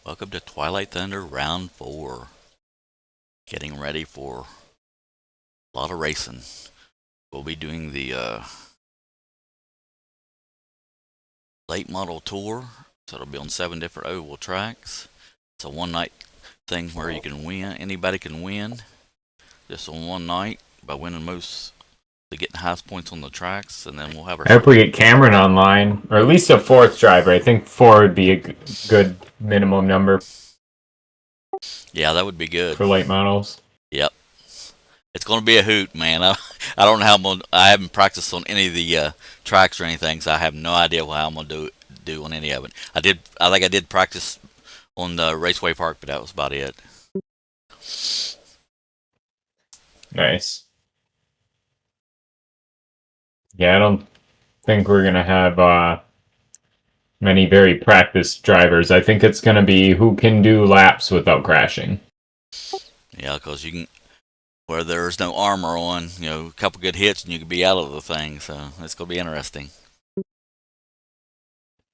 Welcome to Twilight Thunder Round 4. Getting ready for a lot of racing. We'll be doing the late model tour, so it'll be on 7 different oval tracks. It's a one night thing where you can win. Anybody can win just on one night by winning most, to getting the highest points on the tracks, and then we'll have our. I hope we get Cameron online, or at least a fourth driver. I think 4 would be a good minimum number Yeah, that would be good. for late models. Yep. It's going to be a hoot, man. I don't know how I'm going to, I haven't practiced on any of the tracks or anything, so I have no idea how I'm going to do on any of it. I think I did practice on the Raceway Park, but that was about it. Nice. Yeah, I don't think we're going to have many very practiced drivers. I think it's going to be who can do laps without crashing. Yeah, because you can, where there's no armor on, a couple good hits and you could be out of the thing, so it's going to be interesting.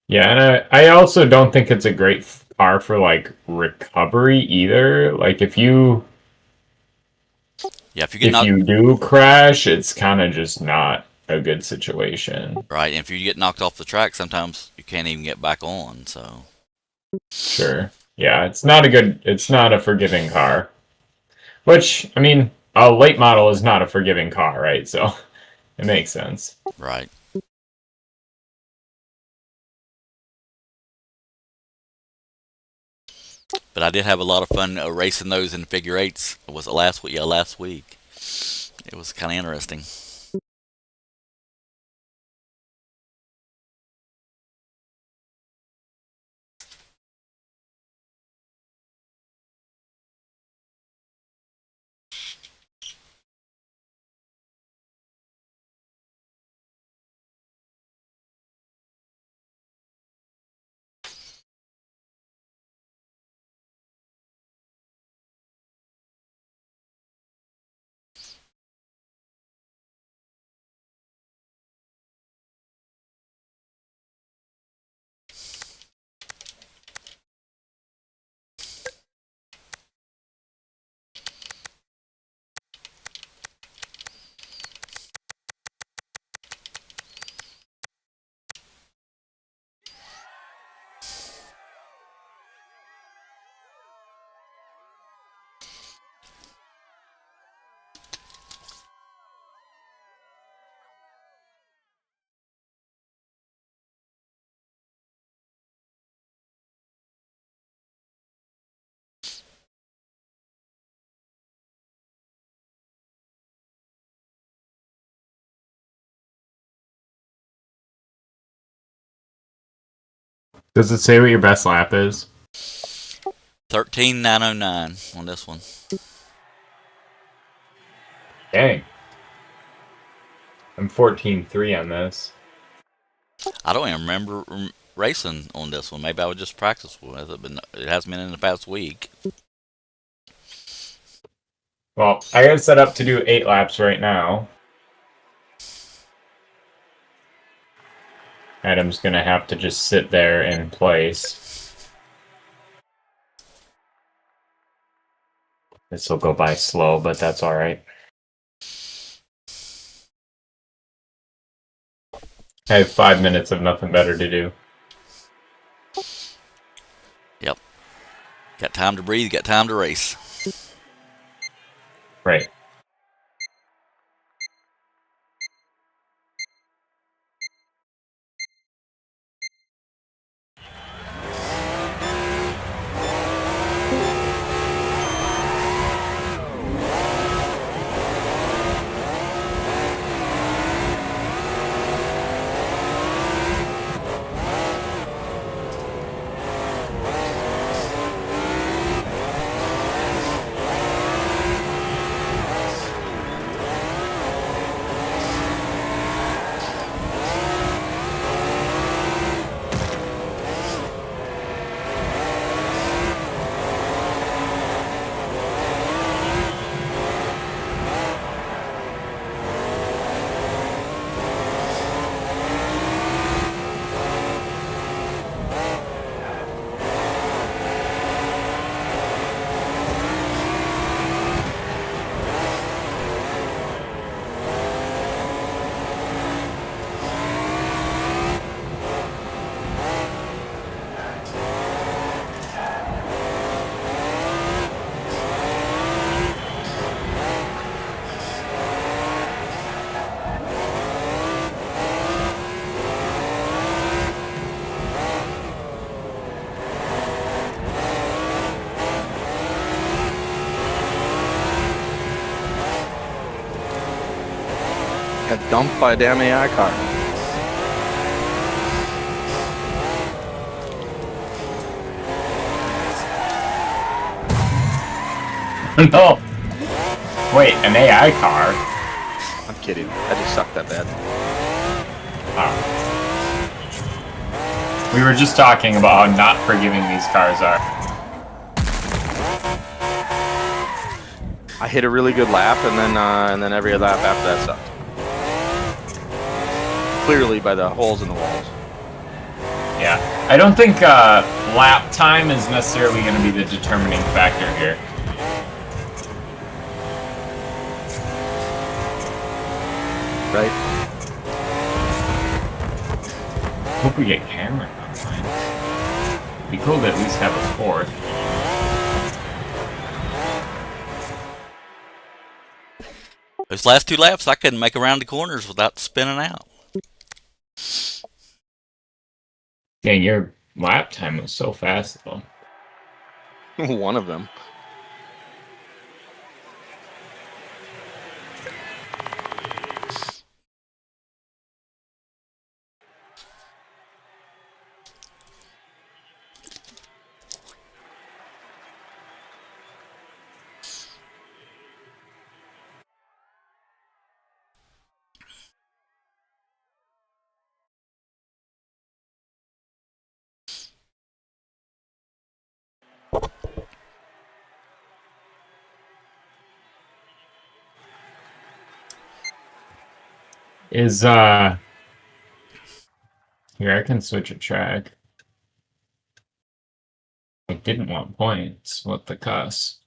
Yeah, and I also don't think it's a great car for, like, recovery either. Like, if you Yeah, if you do crash, it's kind of just not a good situation. right, and if you get knocked off the track, sometimes you can't even get back on, so. Sure. Yeah, it's not a forgiving car. Which, I mean, a late model is not a forgiving car, right? So, it makes sense. Right. But I did have a lot of fun racing those in figure eights. Was it last week? Yeah, last week. It was kind of interesting. Does it say what your best lap is? 13,909 on this one. Dang. I'm 14.3 on this. I don't even remember racing on this one. Maybe I would just practice with it, but it hasn't been in the past week. Well, I got it set up to do 8 laps right now. Adam's going to have to just sit there in place. This will go by slow, but that's alright. I have 5 minutes of nothing better to do. Yep. Got time to breathe, got time to race. Right. Got dumped by a damn AI car. No. Wait, an AI car? I'm kidding. I just sucked that bad. Oh. We were just talking about how not forgiving these cars are. I hit a really good lap, and then every lap after that sucked. Clearly by the holes in the walls. Yeah. I don't think lap time is necessarily going to be the determining factor here. Right? Hope we get Cameron online. Be cool to at least have a fourth. Those last 2 laps, I couldn't make around the corners without spinning out. Dang, your lap time was so fast, though. One of them. Is, here, I can switch a track. I didn't want points. What the cuss?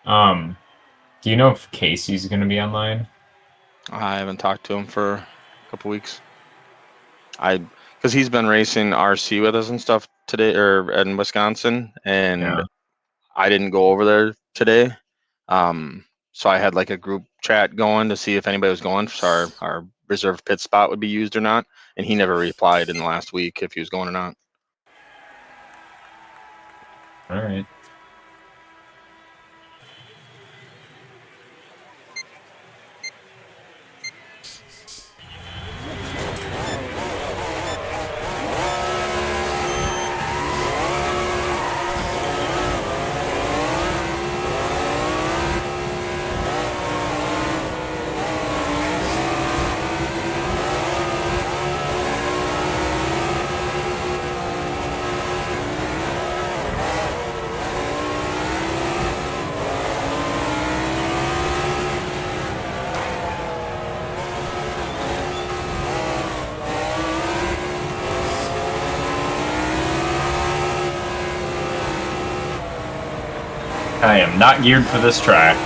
Do you know if Casey's gonna be online? I haven't talked to him for a couple weeks. Because he's been racing RC with us and stuff today, or in Wisconsin, and Yeah. I didn't go over there today. So I had like a group chat going to see if anybody was going, so our reserved pit spot would be used or not. And he never replied in the last week if he was going or not. All right. I am not geared for this track.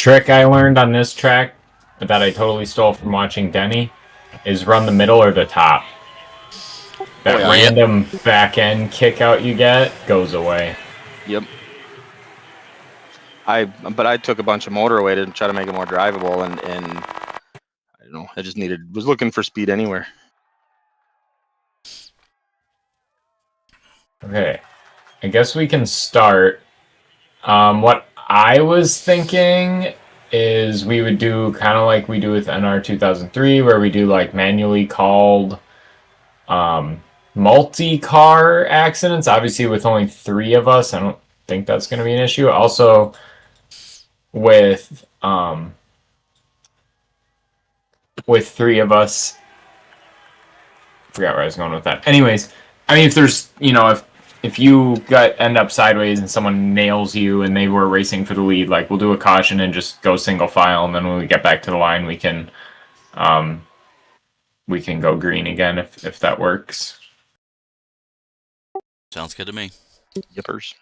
trick I learned on this track that I totally stole from watching Denny is run the middle or the top. That yeah. random back end kick out you get goes away. Yep. But I took a bunch of motor away to try to make it more drivable, and I don't know. I just was looking for speed anywhere. Okay, I guess we can start. What I was thinking is we would do kind of like we do with NR 2003, where we do like manually called multi-car accidents. Obviously, with only 3 of us, I don't think that's going to be an issue. Also, with 3 of us, I forgot where I was going with that. Anyways, I mean, if there's, if you end up sideways and someone nails you and they were racing for the lead, like we'll do a caution and just go single file, and then when we get back to the line, we can go green again if that works. Sounds good to me. Yippers.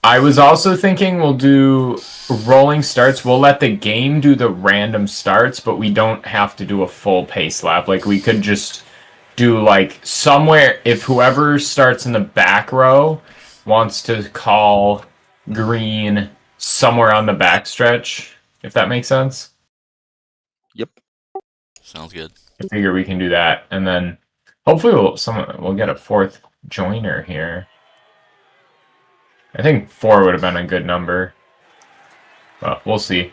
I was also thinking we'll do rolling starts. We'll let the game do the random starts, but we don't have to do a full pace lap. Like, we could just do, like, somewhere, if whoever starts in the back row wants to call green somewhere on the backstretch, if that makes sense. Yep. Sounds good. I figure we can do that, and then hopefully we'll get a 4th joiner here. I think 4 would have been a good number, but we'll see.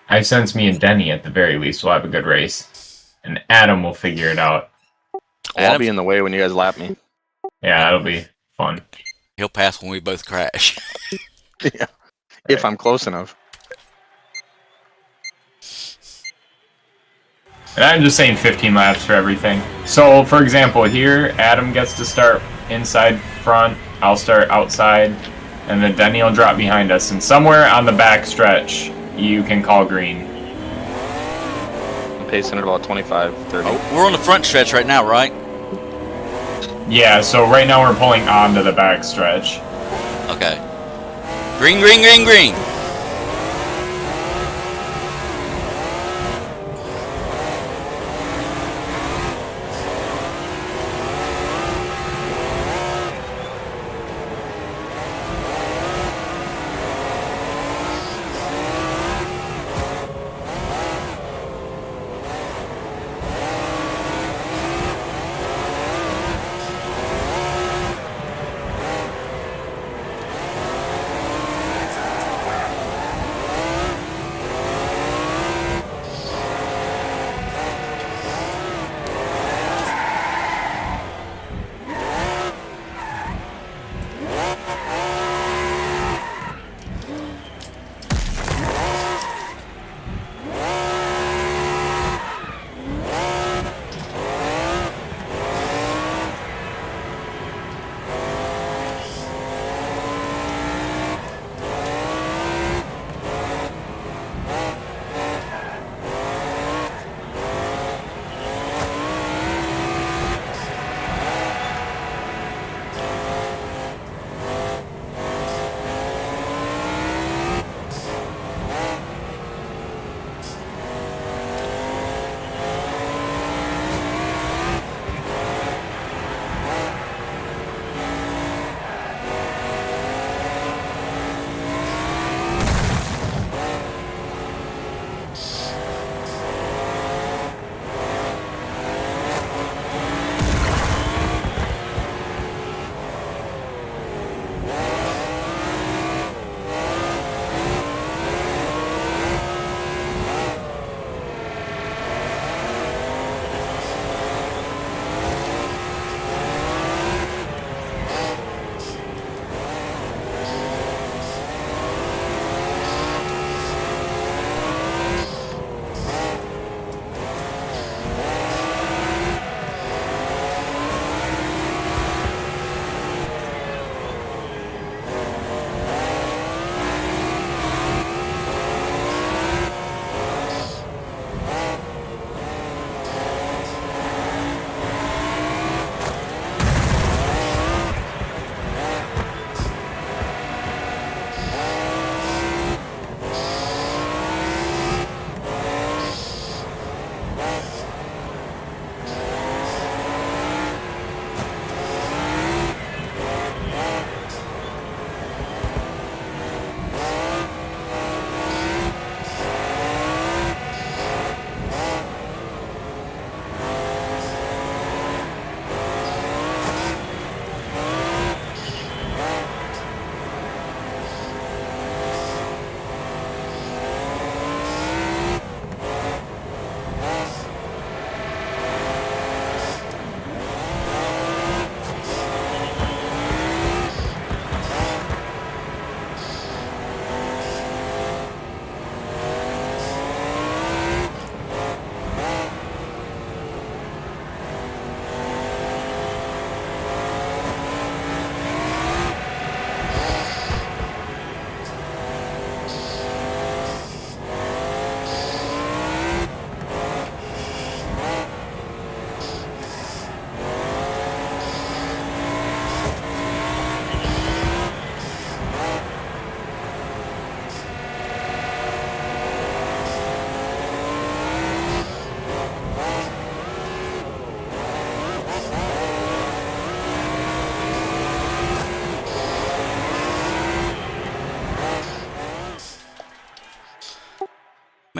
I sense me and Denny at the very least will have a good race, and Adam will figure it out. Well, I'll be in the way when you guys lap me. Yeah, that'll be fun. He'll pass when we both crash. Yeah, if I'm close enough. And I'm just saying 15 laps for everything. So, for example, here, Adam gets to start inside front, I'll start outside, and then Denny will drop behind us. And somewhere on the back stretch, you can call green. I'm pacing at about 25, 30. Oh, we're on the front stretch right now, right? Yeah, so right now we're pulling onto the back stretch. Okay. Green, green, green, green.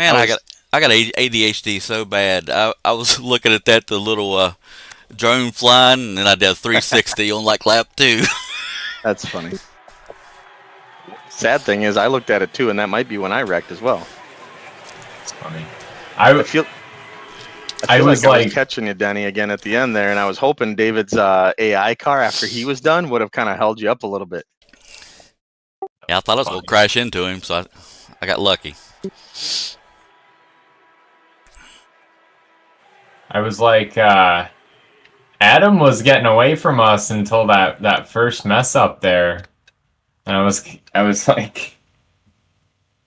Man, I got ADHD so bad. I was looking at the little drone flying, and then I did a 360 on like lap 2. That's funny. Sad thing is, I looked at it too, and that might be when I wrecked as well. It's funny. I feel I was like I like was catching you, Denny, again at the end there, and I was hoping David's AI car after he was done would have kind of held you up a little bit. Yeah, I thought I was gonna crash into him, so I got lucky. I was like, Adam was getting away from us until that first mess up there, and I was like,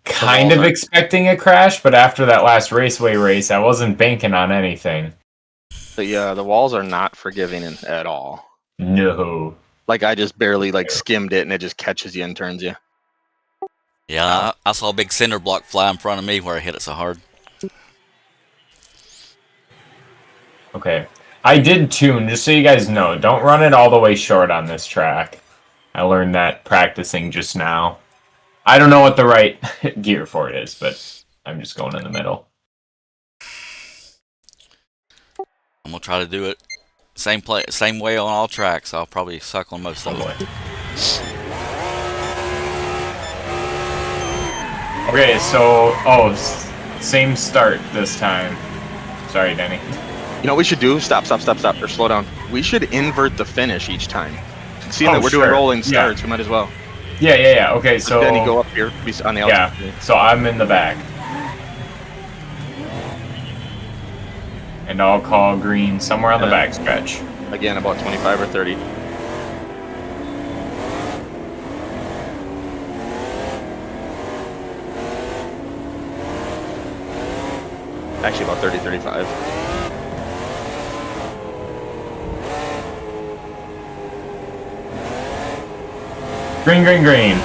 kind of expecting a crash, but after that last raceway race, I wasn't banking on anything. The walls are not forgiving at all. No. Like I just barely like skimmed it, and it just catches you and turns you. Yeah, I saw a big cinder block fly in front of me where I hit it so hard. Okay. I did tune, just so you guys know. Don't run it all the way short on this track. I learned that practicing just now. I don't know what the right gear for it is, but I'm just going in the middle. I'm gonna try to do it same way on all tracks. I'll probably suck on most of them. Okay, so same start this time. Sorry, Denny. You know what we should do? Stop, or slow down. We should invert the finish each time. Seeing that we're doing rolling starts, we might as well. Yeah. Okay, so Denny, go up here. Be on the outside. Yeah, so I'm in the back. And I'll call green somewhere on the back stretch. Again, about 25 or 30. Actually, about 30, 35. Green.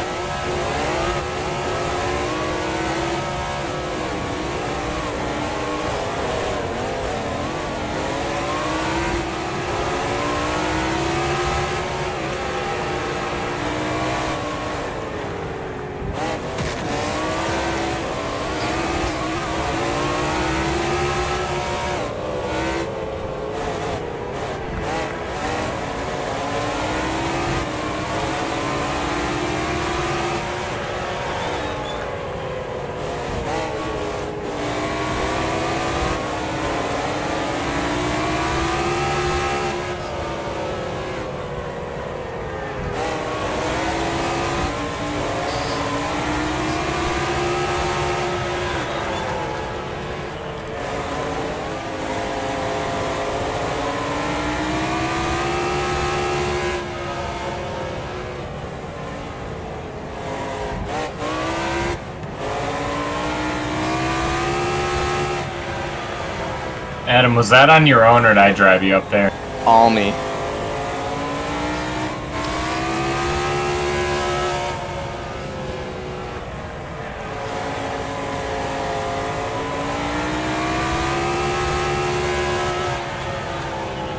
Adam, was that on your own or did I drive you up there? All me.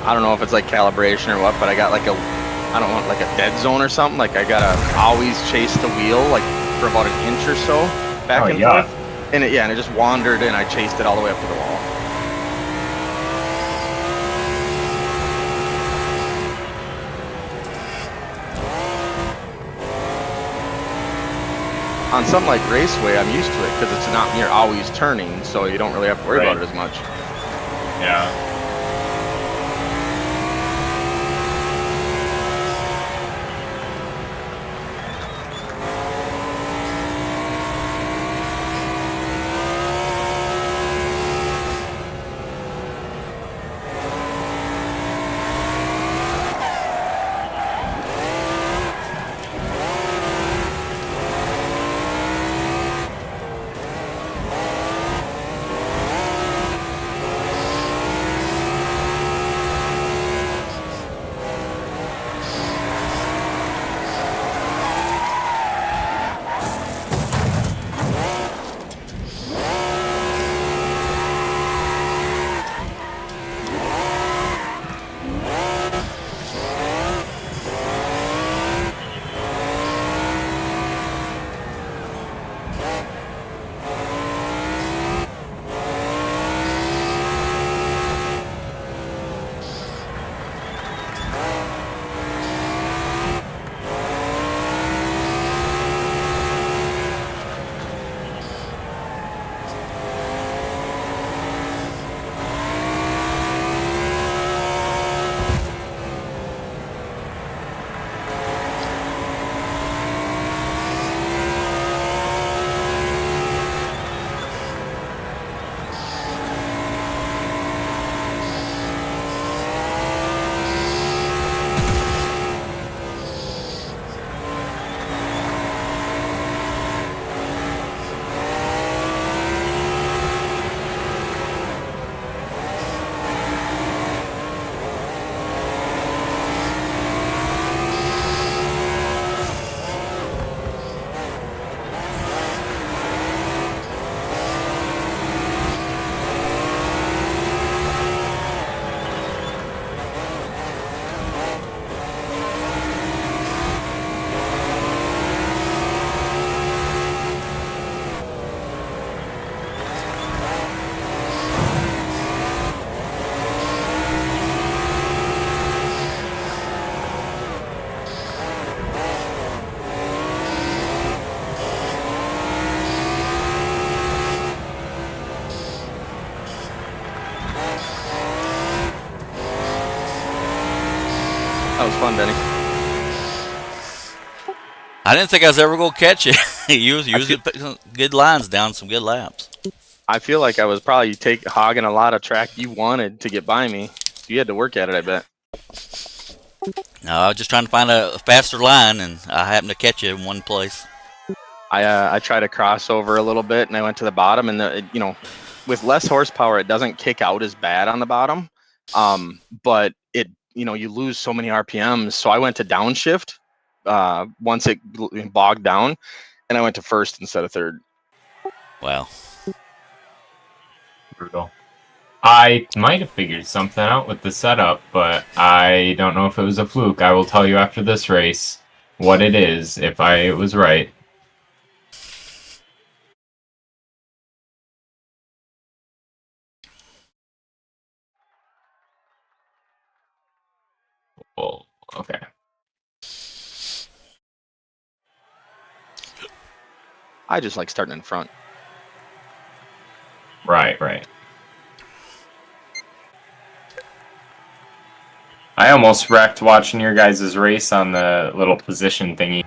I don't know if it's like calibration or what, but I got like I don't want like a dead zone or something. Like I gotta always chase the wheel like for about an inch or so back and forth. And it just wandered and I chased it all the way up to the wall. On something like Raceway, I'm used to it because it's not near always turning, so you don't really have to worry about it as much. Yeah. That was fun, Benny. I didn't think I was ever gonna catch it. you was putting some good lines down, some good laps. I feel like I was probably hogging a lot of track you wanted to get by me. You had to work at it, I bet. No, I was just trying to find a faster line, and I happened to catch you in one place. I tried to cross over a little bit, and I went to the bottom, and with less horsepower, it doesn't kick out as bad on the bottom. But you lose so many RPMs. So I went to downshift once it bogged down, and I went to first instead of third. Wow. Brutal. I might have figured something out with the setup, but I don't know if it was a fluke. I will tell you after this race what it is, if I was right. Oh, okay. I just like starting in front. Right. I almost wrecked watching your guys' race on the little position thingy.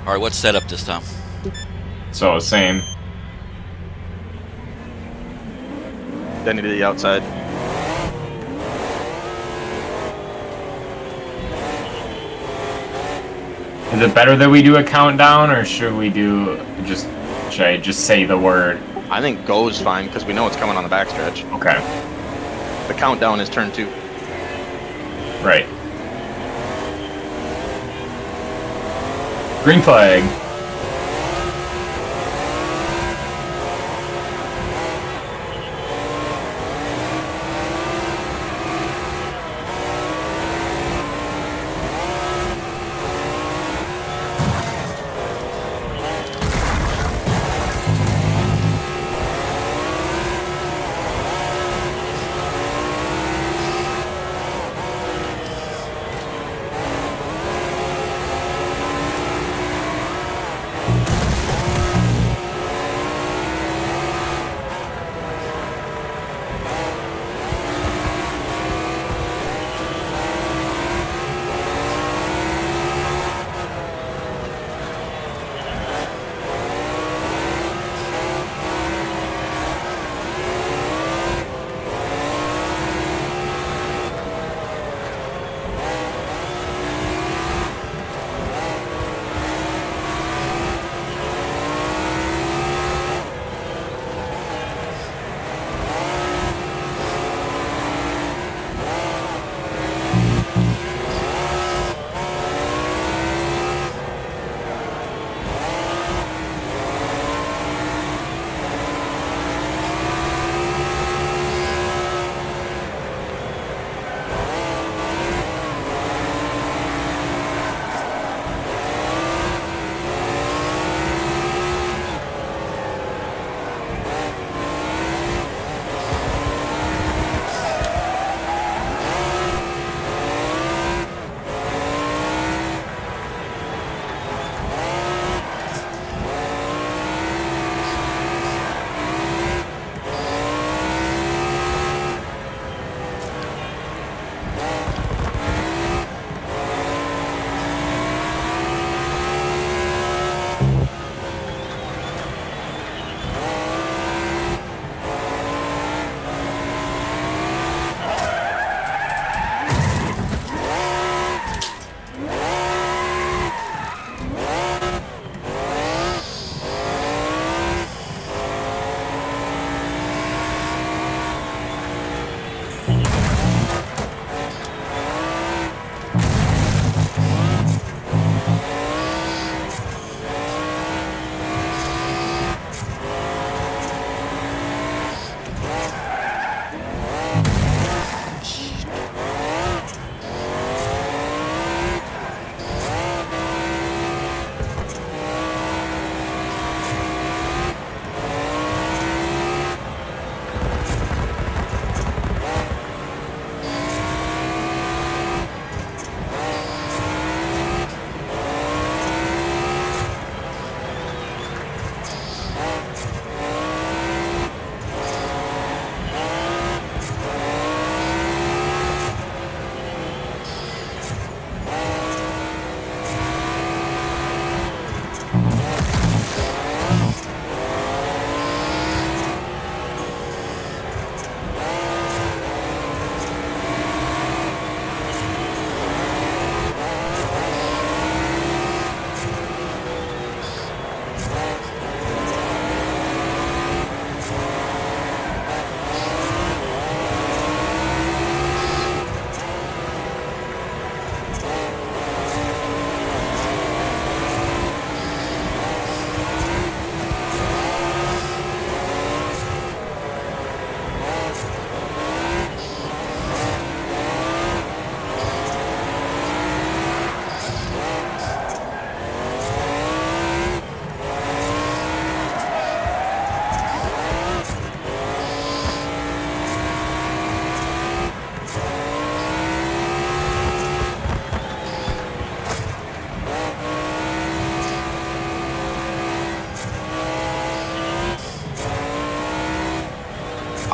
All right, what's set up this time? So, same. Benny to the outside. Is it better that we do a countdown, or should I just say the word? I think go is fine because we know it's coming on the backstretch. Okay. The countdown is turn 2. Right. Green flag.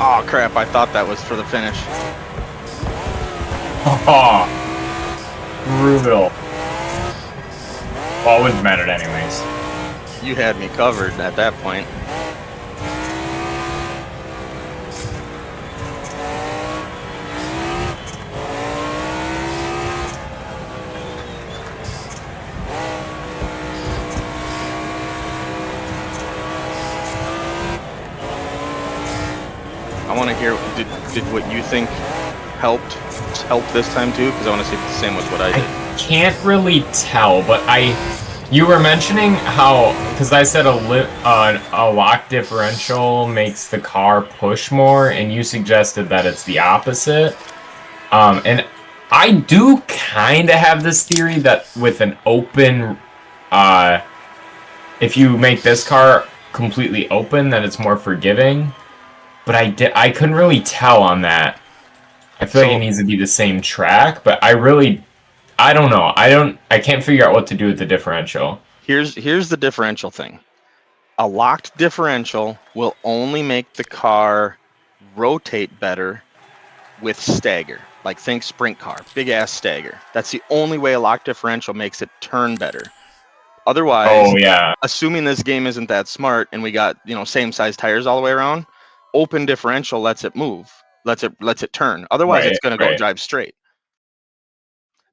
Oh crap! I thought that was for the finish. Oh, brutal. Well, it wouldn't matter anyways. You had me covered at that point. I want to hear, did what you think help this time too? Because I want to see if it's the same with what I did. I can't really tell, but you were mentioning how, because I said a lock differential makes the car push more, and you suggested that it's the opposite. And I do kind of have this theory that with an open, if you make this car completely open, that it's more forgiving. But I couldn't really tell on that. I feel like it needs to be the same track, but I don't know. I can't figure out what to do with the differential. Here's the differential thing. A locked differential will only make the car rotate better with stagger. Like think sprint car, big ass stagger. That's the only way a locked differential makes it turn better. Otherwise, assuming this game isn't that smart and we got, same size tires all the way around, open differential lets it move, lets it turn. Otherwise, it's going to go drive straight.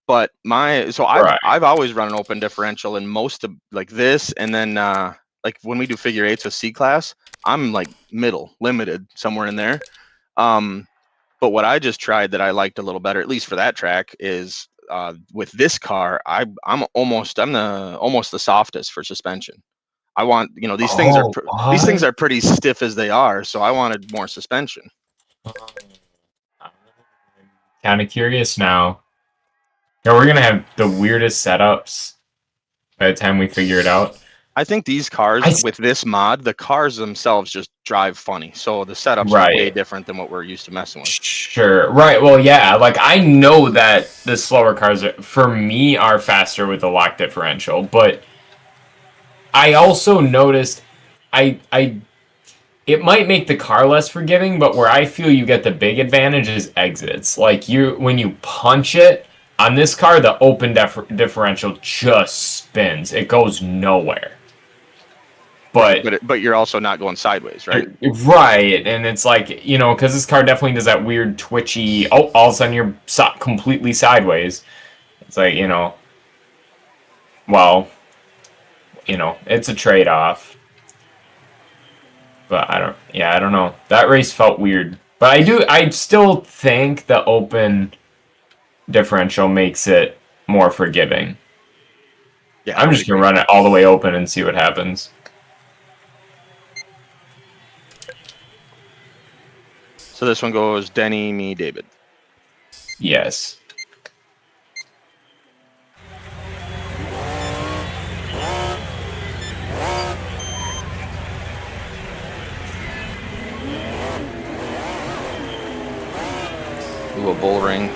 But I've always run an open differential in most of like this, and then like when we do figure eights with C class, I'm like middle limited somewhere in there. But what I just tried that I liked a little better, at least for that track, is with this car, I'm almost the softest for suspension. I want these things are pretty stiff as they are, so I wanted more suspension. Kind of curious now. Yeah, we're gonna have the weirdest setups by the time we figure it out. I think these cars with this mod, the cars themselves just drive funny. So the setups are way different than what we're used to messing with. Sure. Right. Well, yeah. Like I know that the slower cars for me are faster with the lock differential, but I also noticed it might make the car less forgiving, but where I feel you get the big advantage is exits. Like when you punch it on this car, the open differential just spins. It goes nowhere. But you're also not going sideways, right? Right, and it's like, because this car definitely does that weird twitchy, all of a sudden you're completely sideways. It's like, well, it's a trade-off. But I don't know. That race felt weird. But I still think the open differential makes it more forgiving. Yeah, I'm just going to run it all the way open and see what happens. So this one goes Denny, me, David. Yes. Ooh, a bull ring.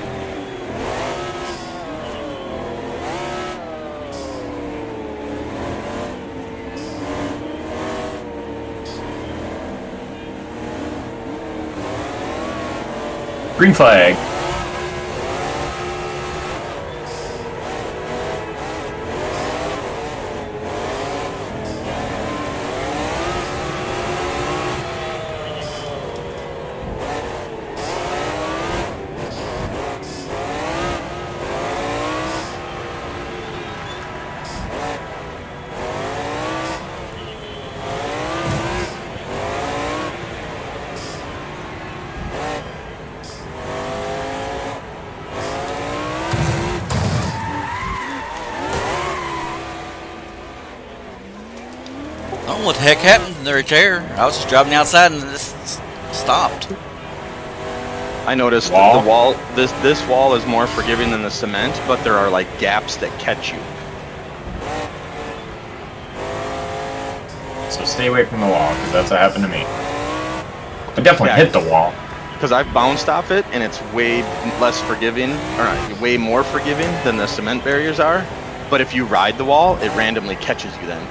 Green flag. I don't know what the heck happened to their chair. I was just driving outside and this stopped. I noticed the wall. This wall is more forgiving than the cement, but there are like gaps that catch you. So stay away from the wall, because that's what happened to me. I definitely hit the wall. Because I've bounced off it, and it's way less forgiving, or way more forgiving than the cement barriers are. But if you ride the wall, it randomly catches you then.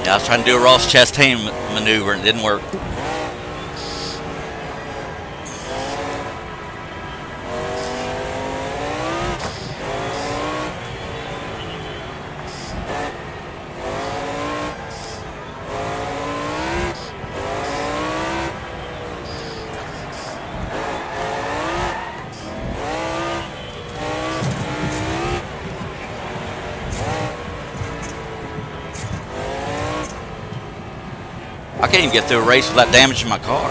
Yeah, I was trying to do a Ross Chastain maneuver and it didn't work. I can't even get through a race without damaging my car.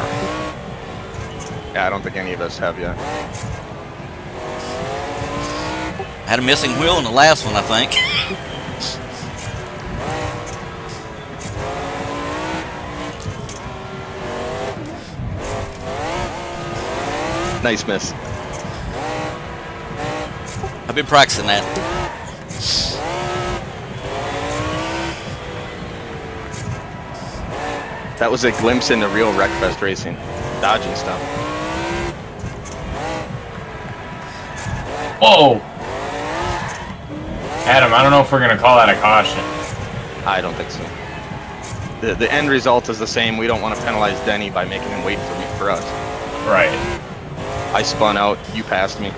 Yeah, I don't think any of us have yet. I had a missing wheel in the last one, I think. Nice miss. I've been practicing that. That was a glimpse into real Wreckfest racing. Dodging stuff. Whoa! Adam, I don't know if we're going to call that a caution. I don't think so. The end result is the same. We don't want to penalize Denny by making him wait for us. Right. I spun out. You passed me.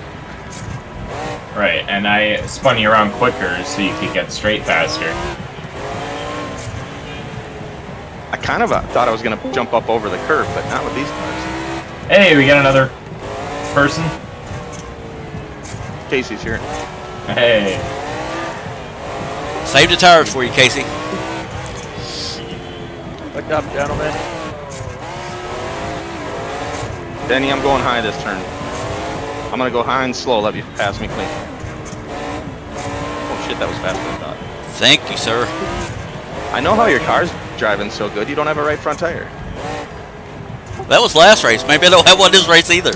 Right, and I spun you around quicker so you could get straight faster. I kind of thought I was going to jump up over the curb, but not with these cars. Hey, we got another person. Casey's here. Hey. Saved the tires for you, Casey. Look up, gentlemen. Denny, I'm going high this turn. I'm going to go high and slow. Let you pass me clean. Oh shit, that was faster than I thought. Thank you, sir. I know how your car's driving so good. You don't have a right front tire. That was last race. Maybe I don't have one this race either.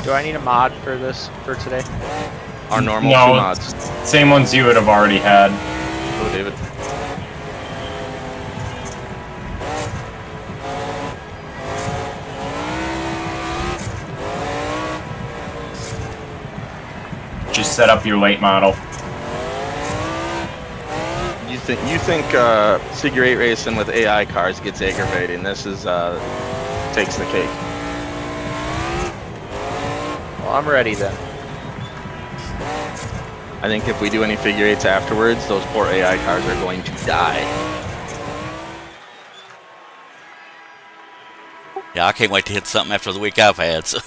Do I need a mod for this for today? Our normal No. 2 mods. Same ones you would have already had. Go, David. Just set up your late model. You think figure 8 racing with AI cars gets aggravating? This is takes the cake. Well, I'm ready then. I think if we do any figure 8s afterwards, those poor AI cars are going to die. Yeah, I can't wait to hit something after the week I've had. So,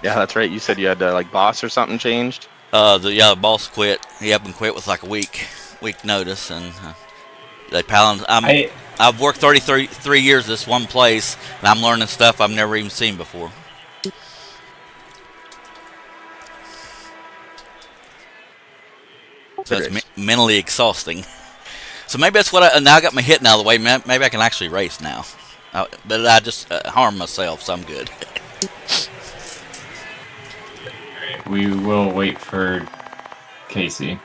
Yeah, that's right. You said you had like boss or something changed. the boss quit. He up and quit with like a week notice, and they palin. I've worked 33 years at this one place, and I'm learning stuff I've never even seen before. So it's mentally exhausting. So maybe that's what now I got my hitting out of the way. Maybe I can actually race now. But I just harm myself, so I'm good. We will wait for Casey.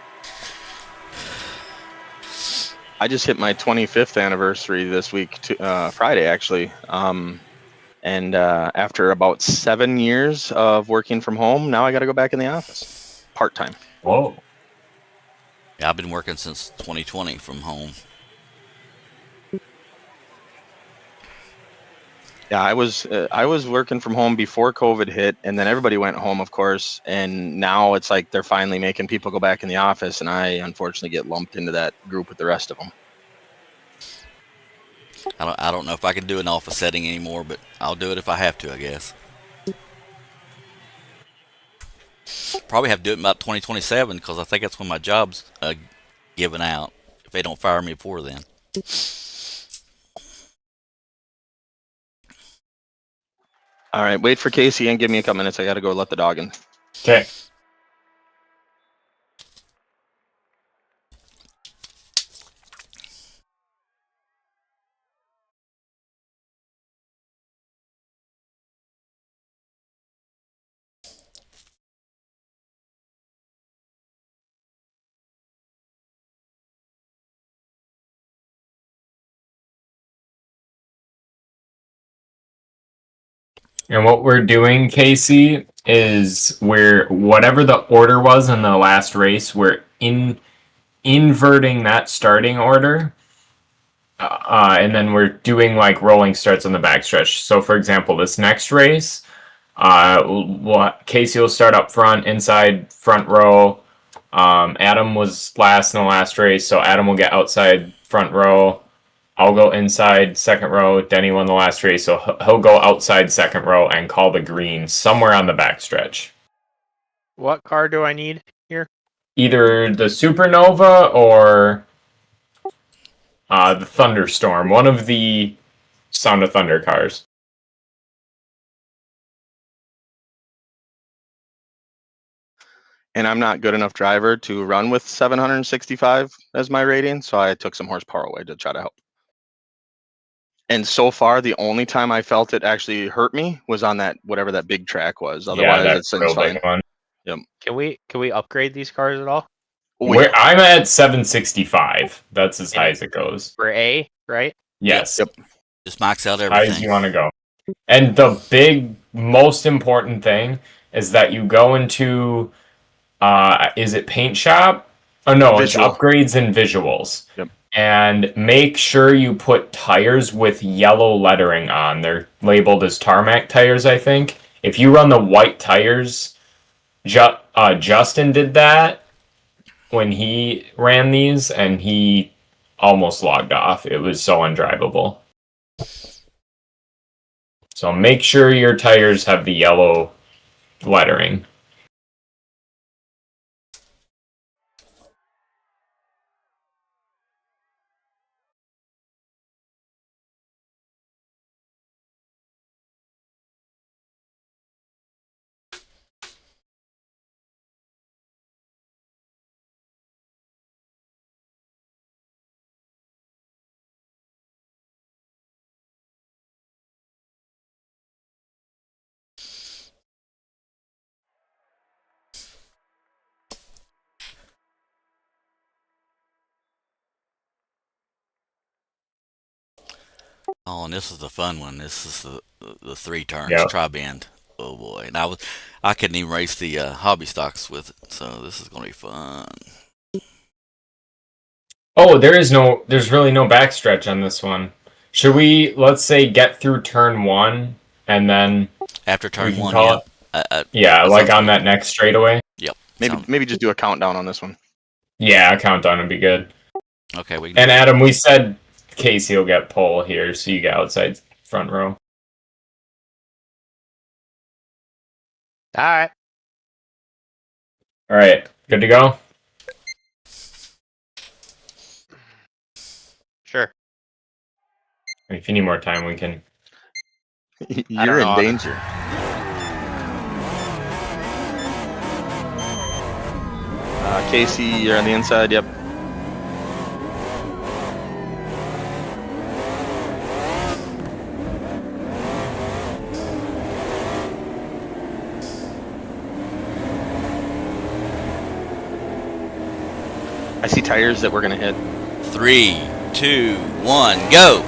I just hit my 25th anniversary this week, Friday actually. And after about 7 years of working from home, now I got to go back in the office part-time. Whoa. Yeah, I've been working since 2020 from home. Yeah, I was working from home before COVID hit, and then everybody went home, of course. And now it's like they're finally making people go back in the office, and I unfortunately get lumped into that group with the rest of them. I don't know if I can do an office setting anymore, but I'll do it if I have to, I guess. Probably have to do it in about 2027 because I think that's when my job's given out. If they don't fire me before then. All right, wait for Casey and give me a couple minutes. I got to go let the dog in. Okay. And what we're doing, Casey, is whatever the order was in the last race, we're inverting that starting order. And then we're doing like rolling starts on the backstretch. So, for example, this next race, Casey will start up front, inside front row. Adam was last in the last race, so Adam will get outside front row. I'll go inside second row. Denny won the last race, so he'll go outside second row and call the green somewhere on the backstretch. What car do I need here? Either the Supernova or the Thunderstorm, one of the Sound of Thunder cars. And I'm not good enough driver to run with 765 as my rating, so I took some horsepower away to try to help. And so far, the only time I felt it actually hurt me was on that whatever that big track was. Otherwise, yeah, it seems fine. one. Yep. Can we upgrade these cars at all? Oh, yeah. I'm at 765. That's as high as it goes. For A, right? Yes. Yep. Just max out As high as everything. you want to go. And the big, most important thing is that you go into, is it paint shop? Oh no, Visual. it's upgrades and visuals. Yep. And make sure you put tires with yellow lettering on. They're labeled as tarmac tires, I think. If you run the white tires, Justin did that when he ran these, and he almost logged off. It was so undrivable. So make sure your tires have the yellow lettering. Oh, and this is the fun one. This is the three turns Yep. tri-band. Oh boy, and I couldn't even race the hobby stocks with it, so this is gonna be fun. Oh, there's really no backstretch on this one. Should we, let's say, get through turn one and then After turn can one, call yeah. yeah, that like sounds on that next straightaway? Yep. Maybe just do a countdown on this one. Yeah, a countdown would be good. Okay, we can. And Adam, we said Casey will get pole here, so you get outside front row. All right. All right, good to go? Sure. If you need more time, we can. You're in know. danger. Casey, you're on the inside. Yep. I see tires that we're gonna hit. 3, 2, 1, go!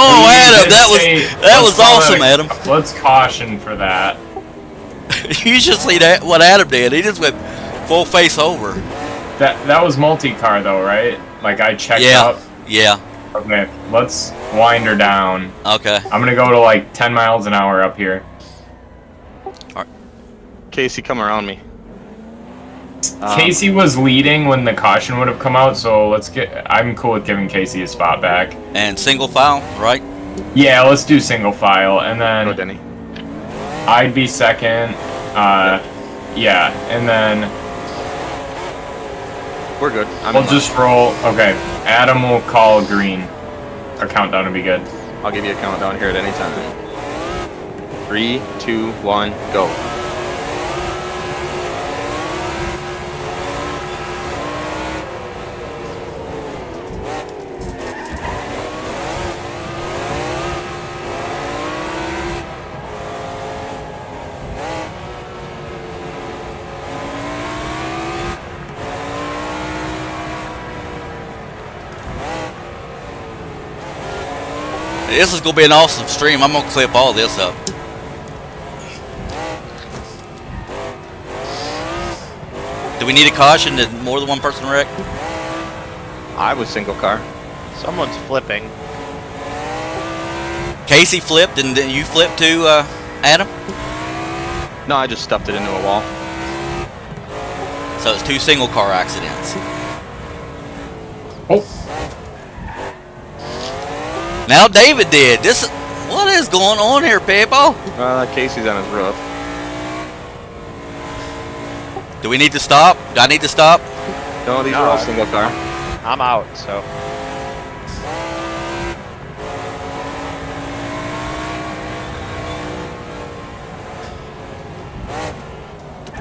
Oh, Adam, that was awesome, Adam. Let's caution for that. You should see that what Adam did. He just went full face over. That was multi-car though, right? Like I checked out. Yeah. Okay, let's wind her down. Okay. I'm gonna go to like 10 miles an hour up here. Casey, come around me. Casey was leading when the caution would have come out, so I'm cool with giving Casey a spot back. And single file, right? Yeah, let's do single file, and then Go, Denny. I'd be second. Yeah, and then We're good. we'll just roll. Okay, Adam will call green. Our countdown will be good. I'll give you a countdown here at any time. 3, 2, 1, go. This is gonna be an awesome stream. I'm gonna clip all this up. Do we need a caution? Did more than one person wreck? I was single car. Someone's flipping. Casey flipped, and then you flipped too, Adam? No, I just stuffed it into a wall. So it's 2 single car accidents. Oh, Now David did. What is going on here, people? Casey's on his roof. Do we need to stop? Do I need to stop? No, these No, are all I- single car. I'm out, so.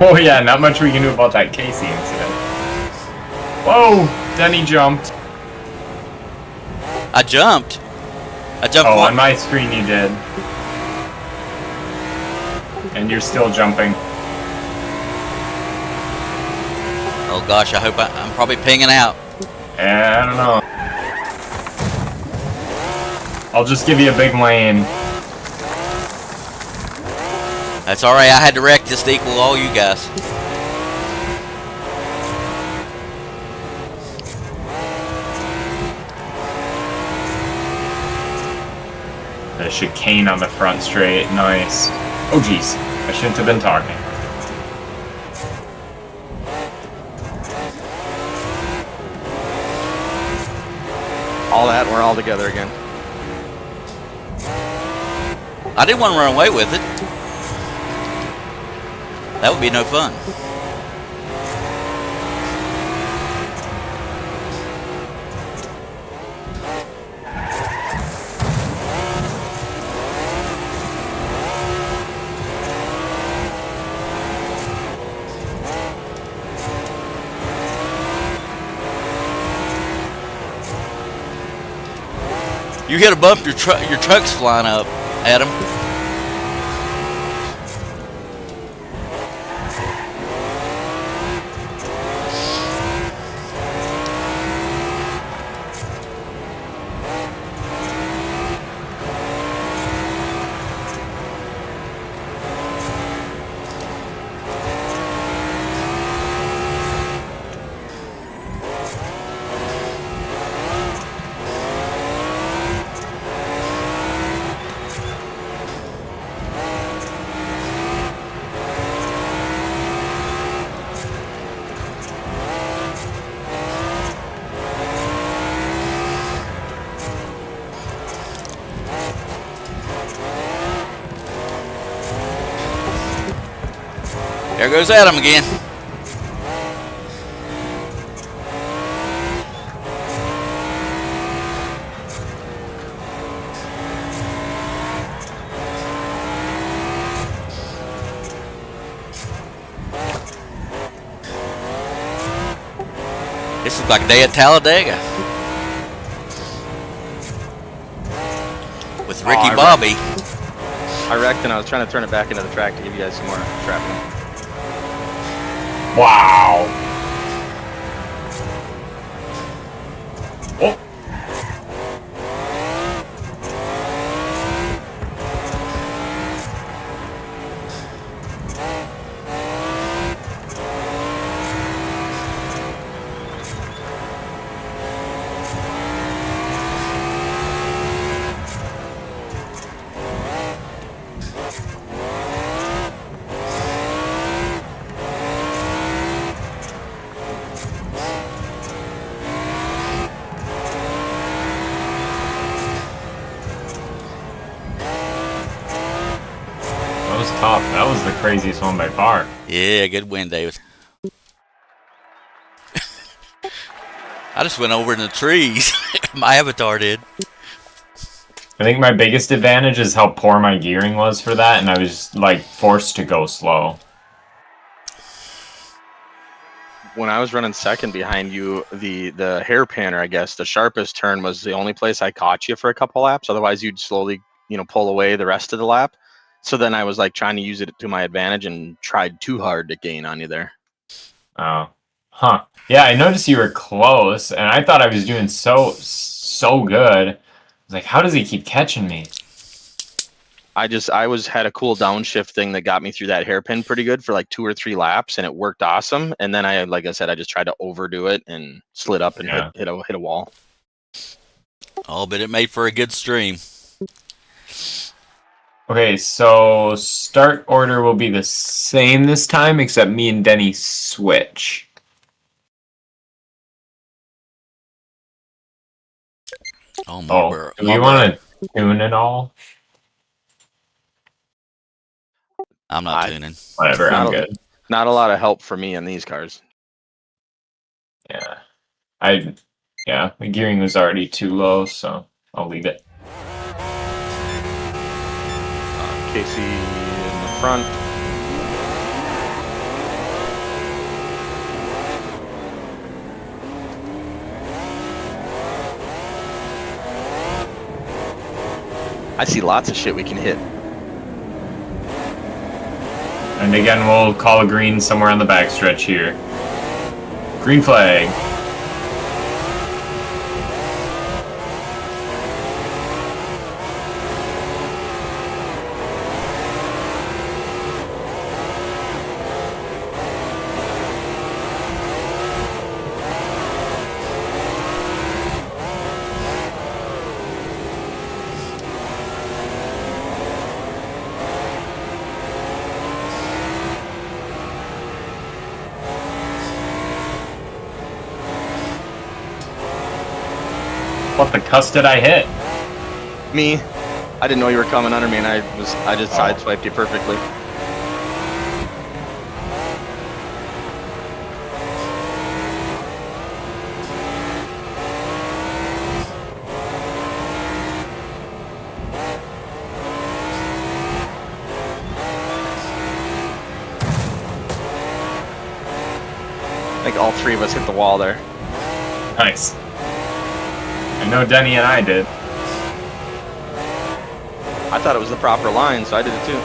oh yeah, not much we can do about that Casey incident. Whoa, Denny jumped. I jumped. Oh, on my screen you did. And you're still jumping. Oh gosh, I hope I'm probably pinging out. I don't know. I'll just give you a big lane. That's alright, I had to wreck just to equal all you guys. The chicane on the front straight, nice. Oh jeez, I shouldn't have been talking. All that, we're all together again. I didn't want to run away with it. That would be no fun. You hit a bump, your truck's flying up, Adam. There goes Adam again. This is like a day at Talladega. With Ricky I Bobby. I wrecked and I was trying to turn it back into the track to give you guys some more traffic. Wow. Oh. That was tough. That was the craziest one by far. Yeah, good win, David. I just went over in the trees. My avatar did. I think my biggest advantage is how poor my gearing was for that, and I was like forced to go slow. When I was running second behind you, the hair panner, I guess, the sharpest turn was the only place I caught you for a couple laps. Otherwise, you'd slowly, pull away the rest of the lap. So then I was like trying to use it to my advantage and tried too hard to gain on you there. Oh. Huh. Yeah, I noticed you were close, and I thought I was doing so good. was like, how does he keep catching me? I had a cool downshift thing that got me through that hairpin pretty good for like 2 or 3 laps, and it worked awesome. And then like I said, I just tried to overdo it and slid up and hit a wall. Oh, but it made for a good stream. Okay, so start order will be the same this time, except me and Denny switch. Oh, Do we want to tune it all? I'm not tuning. Whatever, I'm good. Not a lot of help for me on these cars. Yeah. The gearing was already too low, so I'll leave it. Casey in the front. I see lots of shit we can hit. And again, we'll call a green somewhere on the backstretch here. Green flag. What the cuss did I hit? Me. I didn't know you were coming under me, and I just sideswiped you perfectly. I think all 3 of us hit the wall there. Nice. I know Denny and I did. I thought it was the proper line, so I did it too.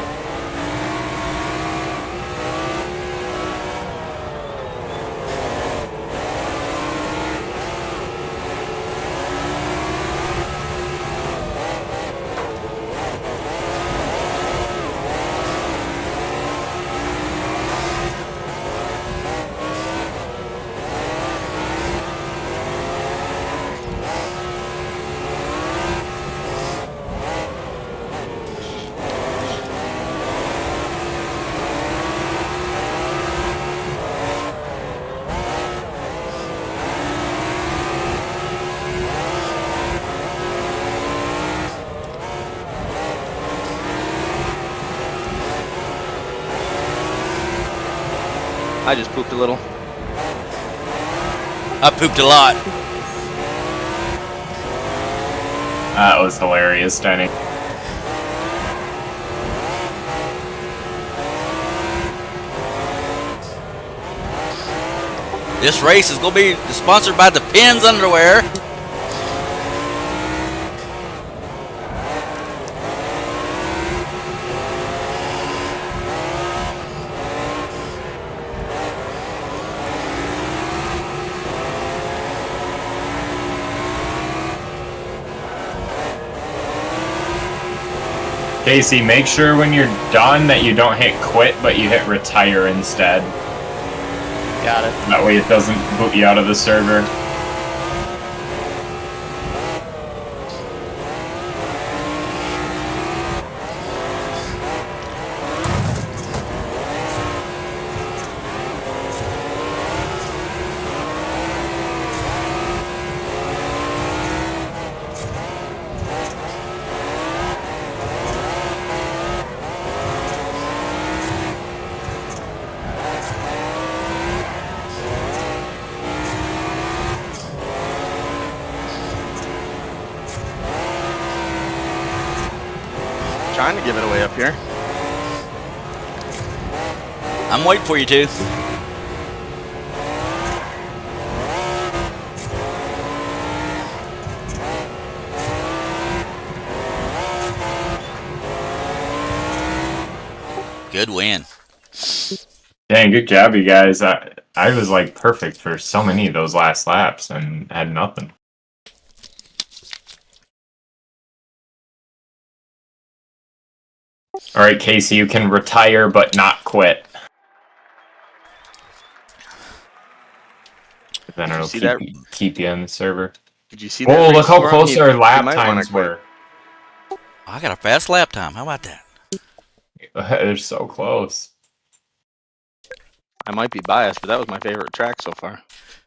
I just pooped a little. I pooped a lot. That was hilarious, Denny. This race is going to be sponsored by the Pins Underwear. Casey, make sure when you're done that you don't hit quit, but you hit retire instead. Got it. That way it doesn't boot you out of the server. Trying to give it away up here. I'm waiting for you to. Good win. Dang, good job, you guys. I was like perfect for so many of those last laps and had nothing. All right, Casey, you can retire but not quit. Then it'll see that? keep you in the server. Did you see that? Oh, race look how for him? close our He lap might wanna times quit. were. I got a fast lap time. How about that? They're so close. I might be biased, but that was my favorite track so far.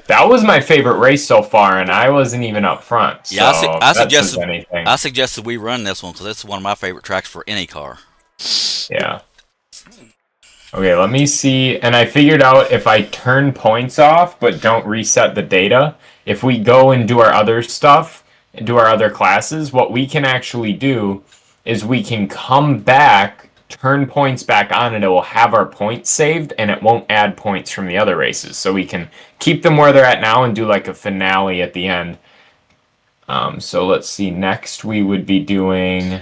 That was my favorite race so far, and I wasn't even up front. So Yeah, I that says suggested anything. I suggested we run this one because it's one of my favorite tracks for any car. Yeah. Okay, let me see. And I figured out if I turn points off but don't reset the data, if we go and do our other stuff, and do our other classes, what we can actually do is we can come back, turn points back on, and it will have our points saved, and it won't add points from the other races. So we can keep them where they're at now and do like a finale at the end. So let's see. Next, we would be doing.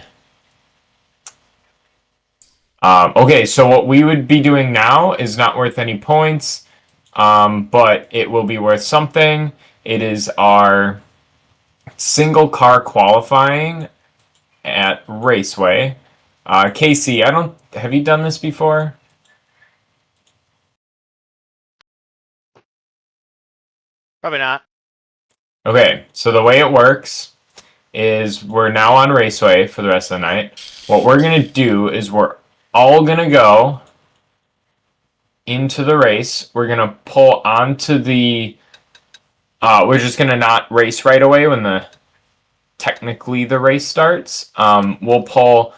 Okay, so what we would be doing now is not worth any points, but it will be worth something. It is our single car qualifying at Raceway. Casey, have you done this before? Probably not. Okay, so the way it works is we're now on Raceway for the rest of the night. What we're going to do is we're all going to go into the race. We're going to pull onto the... we're just going to not race right away when technically the race starts. We'll pull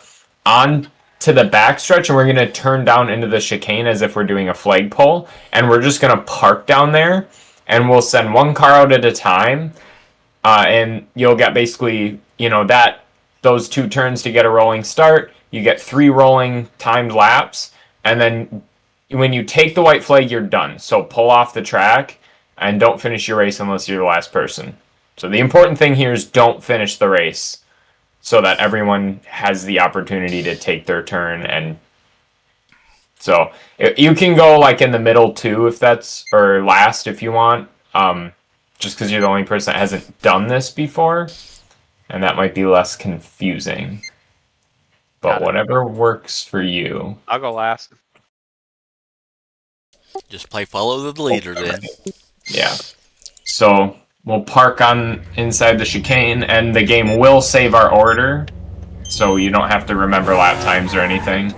on to the backstretch and we're going to turn down into the chicane as if we're doing a flagpole. And we're just going to park down there and we'll send one car out at a time. And you'll get basically, those 2 turns to get a rolling start. You get 3 rolling timed laps. And then when you take the white flag, you're done. So pull off the track and don't finish your race unless you're the last person. So the important thing here is don't finish the race so that everyone has the opportunity to take their turn. And so you can go like in the middle too, or last if you want, just because you're the only person that hasn't done this before. And that might be less confusing. But whatever works for you. I'll go last. Just follow the leader then. Yeah. So we'll park on inside the chicane, and the game will save our order, so you don't have to remember lap times or anything.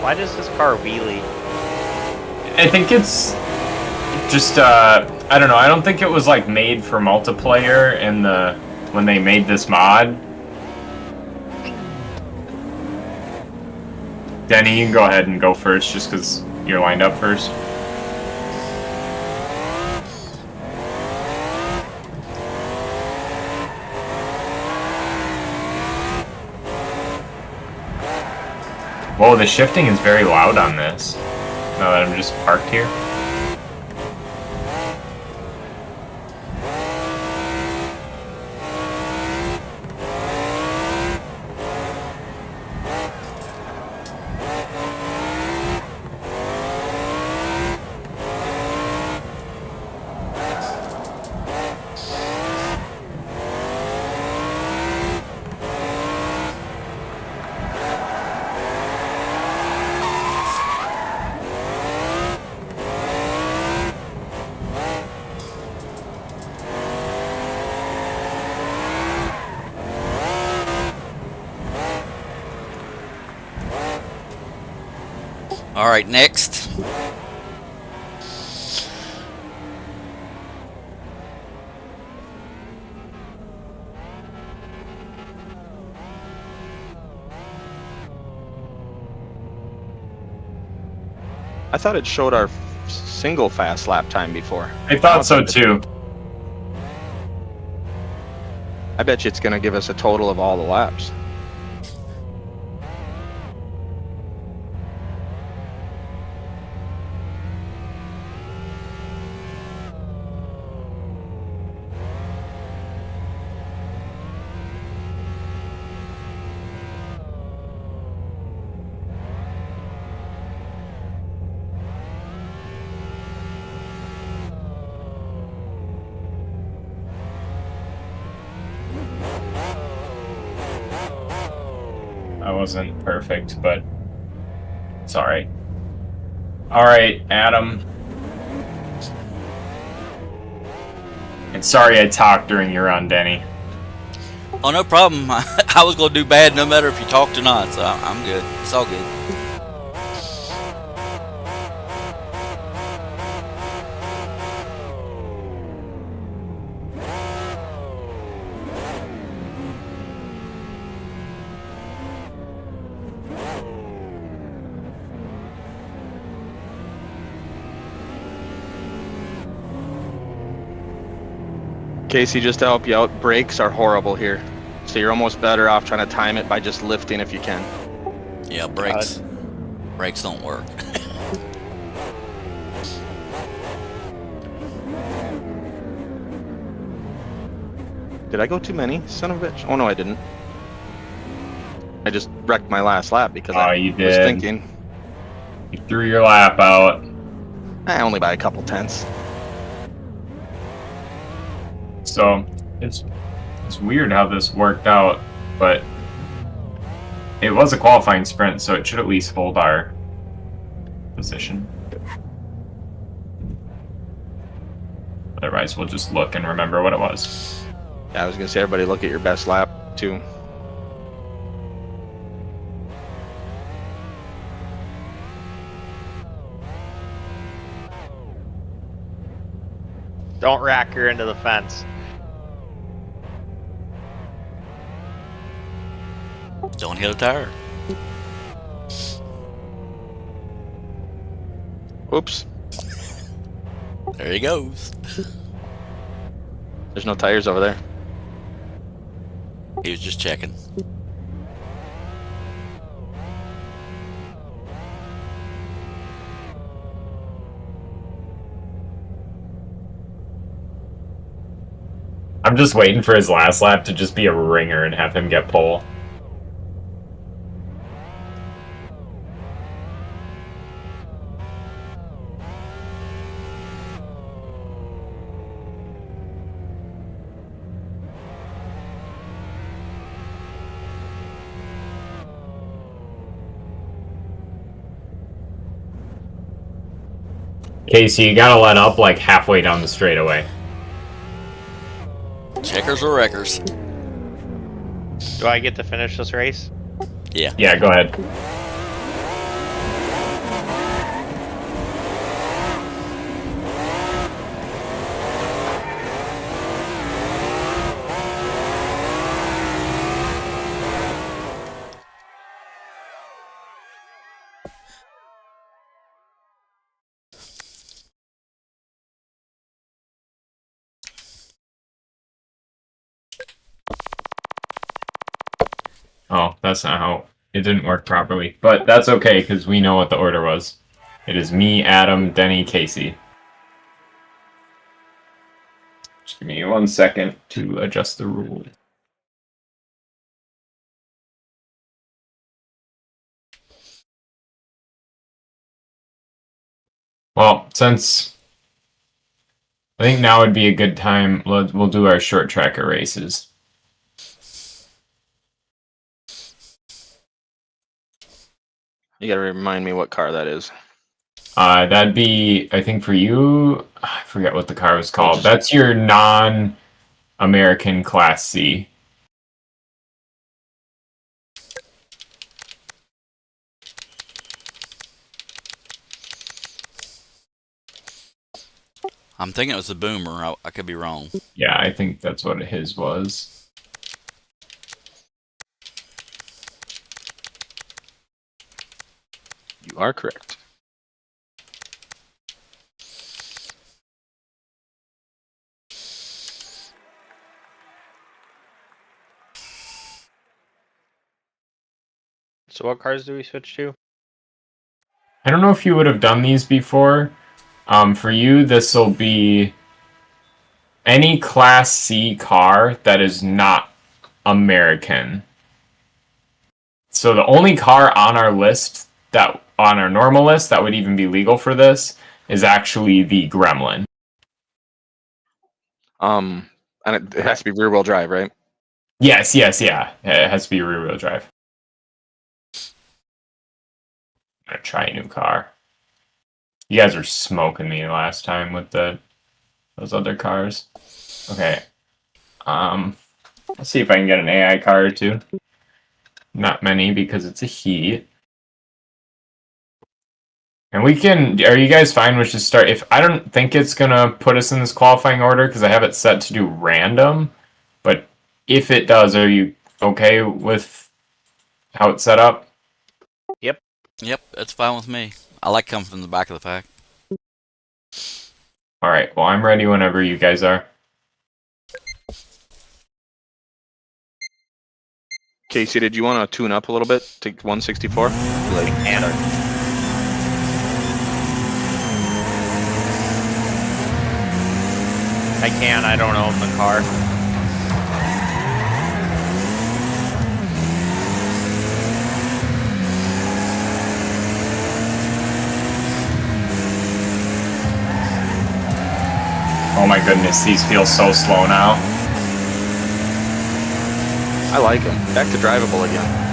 Why does this car wheelie? I think it's just I don't know. I don't think it was like made for multiplayer when they made this mod. Denny, you can go ahead and go first, just because you're lined up first. Whoa, the shifting is very loud on this. Now that I'm just parked here. All right, next. I thought it showed our single fast lap time before. I thought so too. I bet you it's going to give us a total of all the laps. I wasn't perfect, but it's alright. Alright, Adam. And sorry I talked during your run, Denny. Oh, no problem. I was going to do bad no matter if you talked or not, so I'm good. It's all good. Casey, just to help you out, brakes are horrible here. So you're almost better off trying to time it by just lifting if you can. Yeah, brakes don't work. Did I go too many? Son of a bitch. Oh, no, I didn't. I just wrecked my last lap because I You was did. thinking. You threw your lap out. Only by a couple tenths. So it's weird how this worked out, but it was a qualifying sprint, so it should at least hold our position. Otherwise, we'll just look and remember what it was. Yeah, I was gonna say everybody look at your best lap too. Don't rack her into the fence. Don't hit a tire. Oops. There he goes. There's no tires over there. He was just checking. I'm just waiting for his last lap to just be a ringer and have him get pole. Casey, you gotta let up like halfway down the straightaway. Checkers or wreckers? Do I get to finish this race? Yeah. Yeah, go ahead. Oh, that's not how it didn't work properly. But that's okay, because we know what the order was. It is me, Adam, Denny, Casey. Just give me 1 second to adjust the rule. Well, since I think now would be a good time, we'll do our short tracker races. You gotta remind me what car that is. That'd be, I think for you, I forget what the car was called. just- That's your non-American Class C. I'm thinking it was the Boomer. I could be wrong. Yeah, I think that's what his was. You are correct. So what cars do we switch to? I don't know if you would have done these before. For you, this will be any Class C car that is not American. So the only car on our list that on our normal list that would even be legal for this is actually the Gremlin. And it has to be rear wheel drive, right? Yes, yeah. It has to be rear-wheel drive. I'm gonna try a new car. You guys were smoking me last time with those other cars. Okay. Let's see if I can get an AI car or two. Not many because it's a heat. And we can. Are you guys fine with just start? If I don't think it's gonna put us in this qualifying order because I have it set to do random, but if it does, are you okay with how it's set up? Yep, that's fine with me. I like coming from the back of the pack. All right. Well, I'm ready whenever you guys are. Casey, did you want to tune up a little bit to 164? Like, I can. I don't own the car. Oh my goodness, these feel so slow now. I like them. Back to drivable again.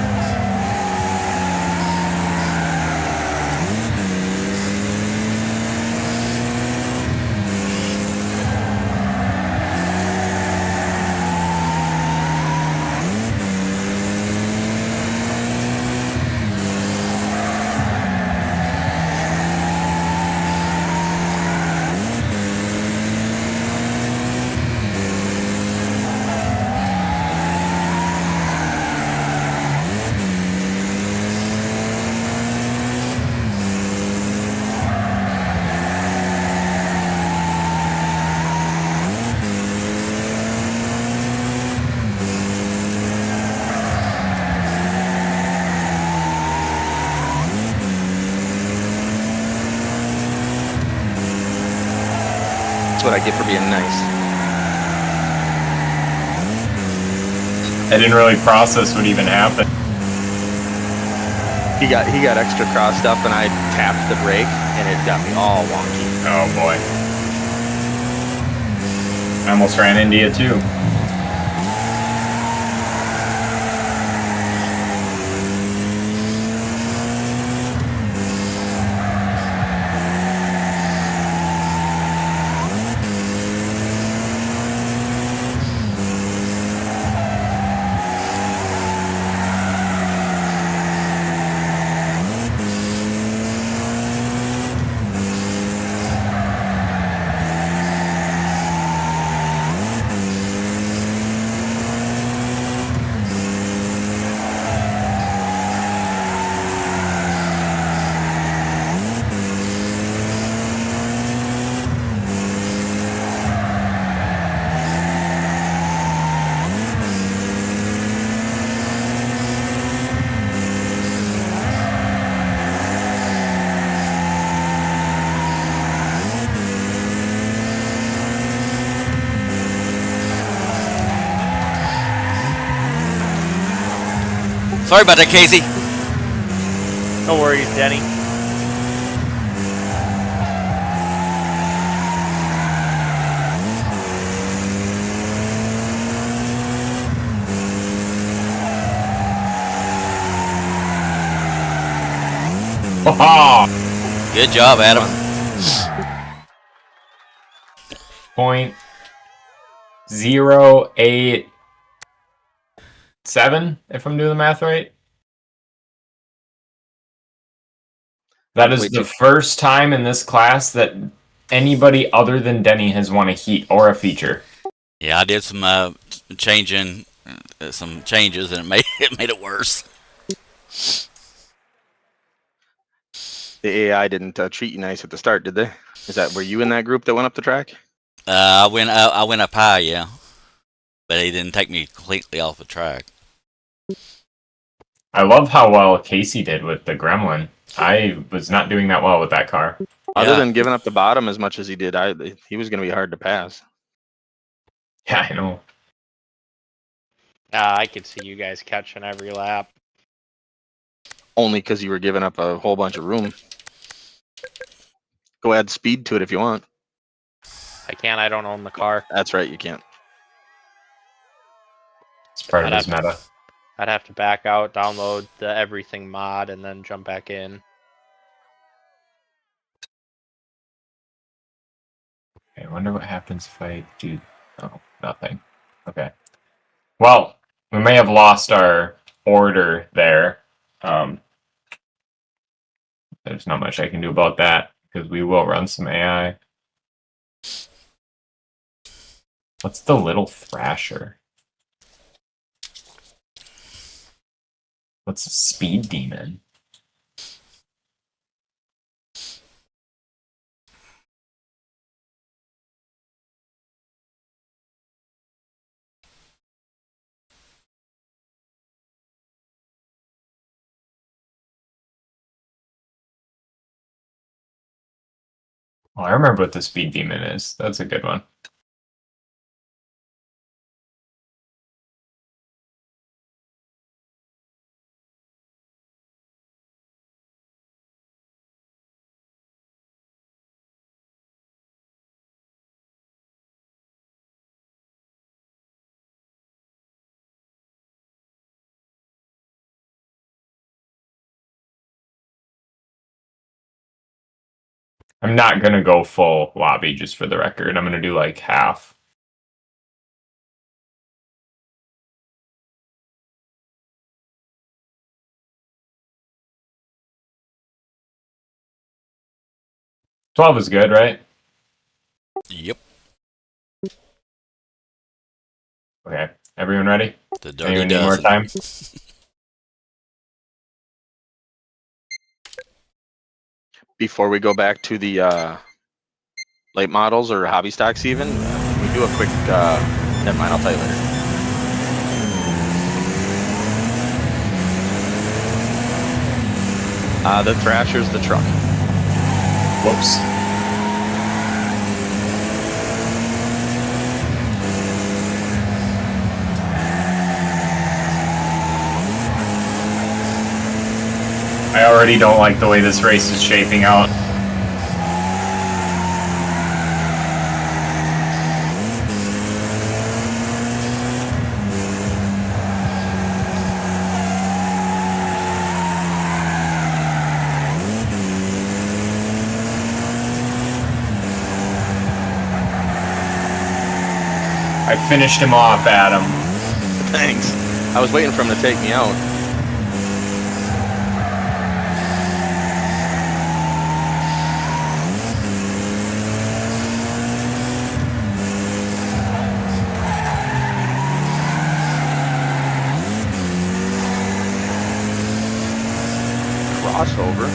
That's what I get for being nice. I didn't really process what even happened. He got extra crossed up, and I tapped the brake, and it got me all wonky. Oh boy. I almost ran into you too. Sorry about that, Casey. No worries, Denny. Good job, Adam. 0.087, if I'm doing the math right. That is the first time in this class that anybody other than Denny has won a heat or a feature. Yeah, I did some changing, some changes, and it made it worse. The AI didn't treat you nice at the start, did they? Were you in that group that went up the track? I went up high, yeah, but he didn't take me completely off the track. I love how well Casey did with the Gremlin. I was not doing that well with that car. Other than giving up the bottom as much as he did, he was going to be hard to pass. Yeah, I know. I could see you guys catching every lap. Only because you were giving up a whole bunch of room. Go add speed to it if you want. I can't. I don't own the car. That's right, you can't. It's part of his meta. I'd have to back out, download the everything mod, and then jump back in. Okay, I wonder what happens if I do... Oh, nothing. Okay. Well, we may have lost our order there. There's not much I can do about that, because we will run some AI. What's the little thrasher? What's a speed demon? Oh, I remember what the speed demon is. That's a good one. I'm not gonna go full lobby, just for the record. I'm gonna do like half. $12 is good, right? Yep. Okay. Everyone ready? The dirty Anyone need more dozen. time? Before we go back to the late models or hobby stocks even, can we do a quick, never mind, I'll tell you later. The Thrasher's the truck. Whoops. I already don't like the way this race is shaping out. I finished him off, Adam. Thanks. I was waiting for him to take me out. Crossover.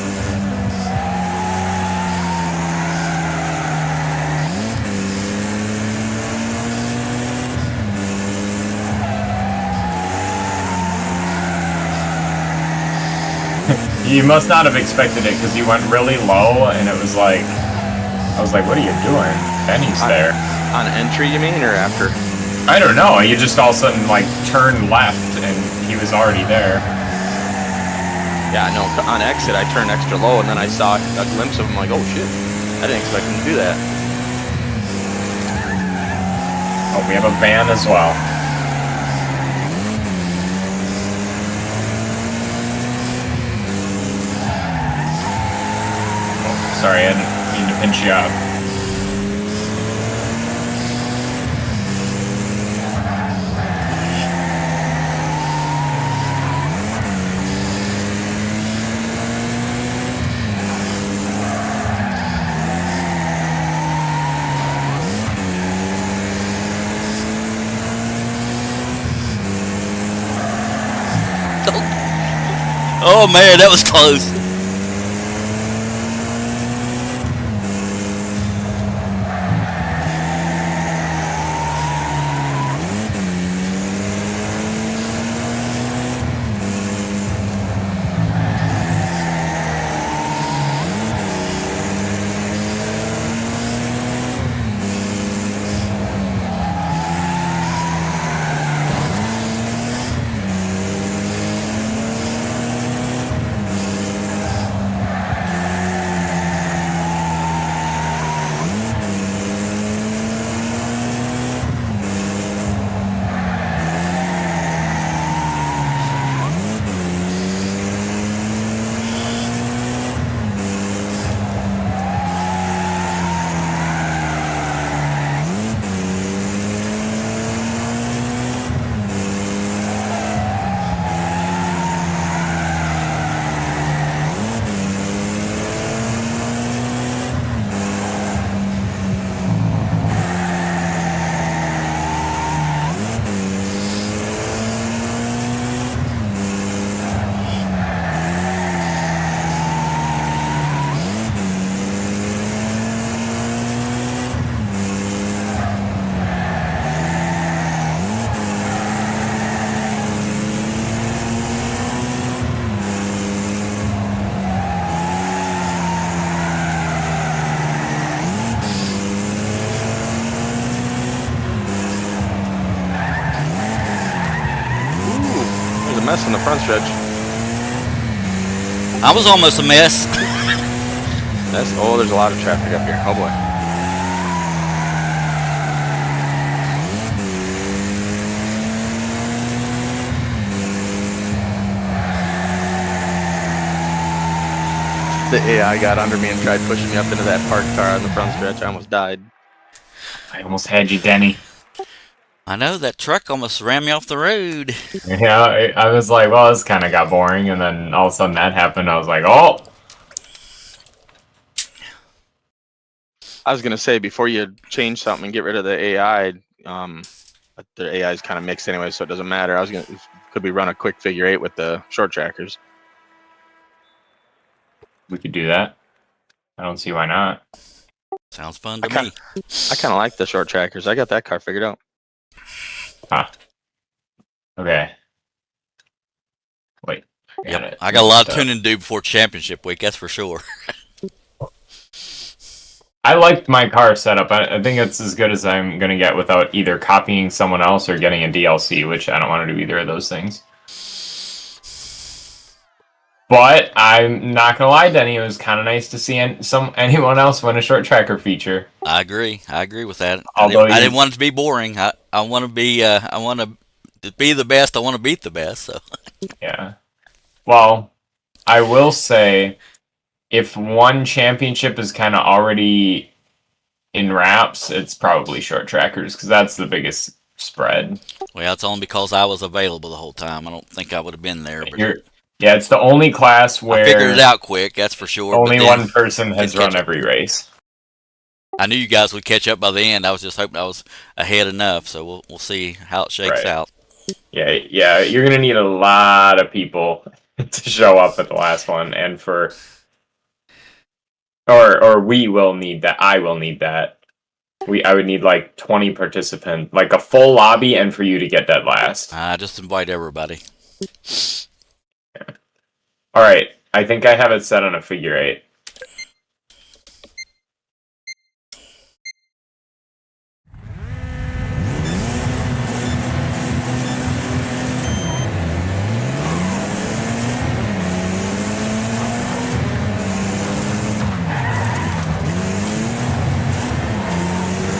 You must not have expected it because he went really low, and it was like, I was like, "What are you doing?" Benny's there. On entry, you mean, or after? I don't know. You just all of a sudden like turned left, and he was already there. Yeah, no, on exit, I turned extra low, and then I saw a glimpse of him, like, oh shit, I didn't expect him to do that. Oh, we have a van as well. Oh, sorry, I didn't mean to pinch you up. Oh man, that was close. mess in the front stretch. I was almost a mess. There's a lot of traffic up here. Oh boy. The AI got under me and tried pushing me up into that parked car on the front stretch. I almost died. I almost had you, Denny. I know, that truck almost ran me off the road. Yeah, I was like, well, this kind of got boring, and then all of a sudden that happened. I was like, oh. I was gonna say, before you change something and get rid of the AI, but the AI is kind of mixed anyway, so it doesn't matter. Could we run a quick figure 8 with the short trackers? We could do that. I don't see why not. Sounds fun to me. I kind of like the short trackers. I got that car figured out. Huh. Okay. Wait. Yep. I got a lot of tuning to do before championship week, that's for sure. I liked my car setup. I think it's as good as I'm going to get without either copying someone else or getting a DLC, which I don't want to do either of those things. But I'm not going to lie, Denny, it was kind of nice to see anyone else win a short tracker feature. I agree with that. Although I didn't want it to be boring. I want to be to be the best. I want to beat the best. So yeah. Well, I will say, if one championship is kind of already in wraps, it's probably short trackers, because that's the biggest spread. Well, it's only because I was available the whole time. I don't think I would have been there. But yeah, it's the only class where I figured it out quick. That's for sure. Only one person has run every race. I knew you guys would catch up by the end. I was just hoping I was ahead enough. So we'll see how it shakes out. Yeah, you're gonna need a lot of people to show up at the last one, and or we will need that. I will need that. I would need like 20 participants, like a full lobby, and for you to get that last. Just invite everybody. Yeah. All right, I think I have it set on a figure 8.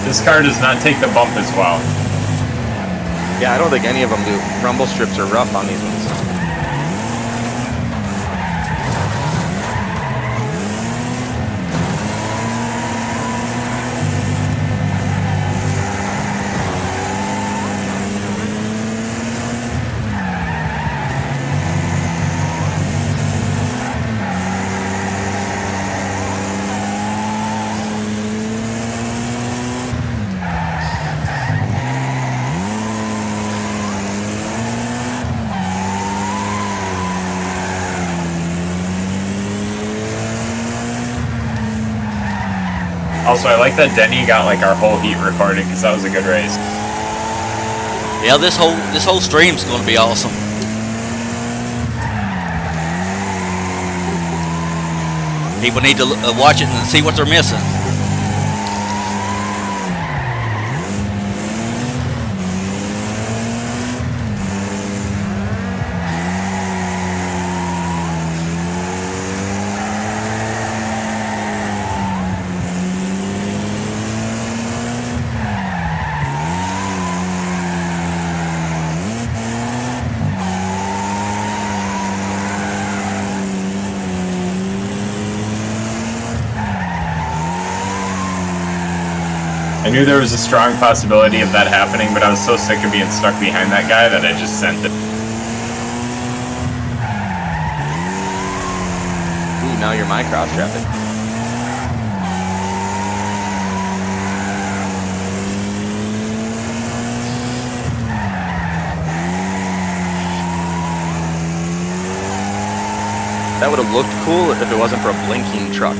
This car does not take the bump as well. Yeah, I don't think any of them do. Rumble strips are rough on these ones. Also, I like that Denny got like our whole heat recorded, because that was a good race. Yeah, this whole stream's going to be awesome. People need to watch it and see what they're missing. I knew there was a strong possibility of that happening, but I was so sick of being stuck behind that guy that I just sent it. Ooh, now you're my cross traffic. That would have looked cool if it wasn't for a blinking truck.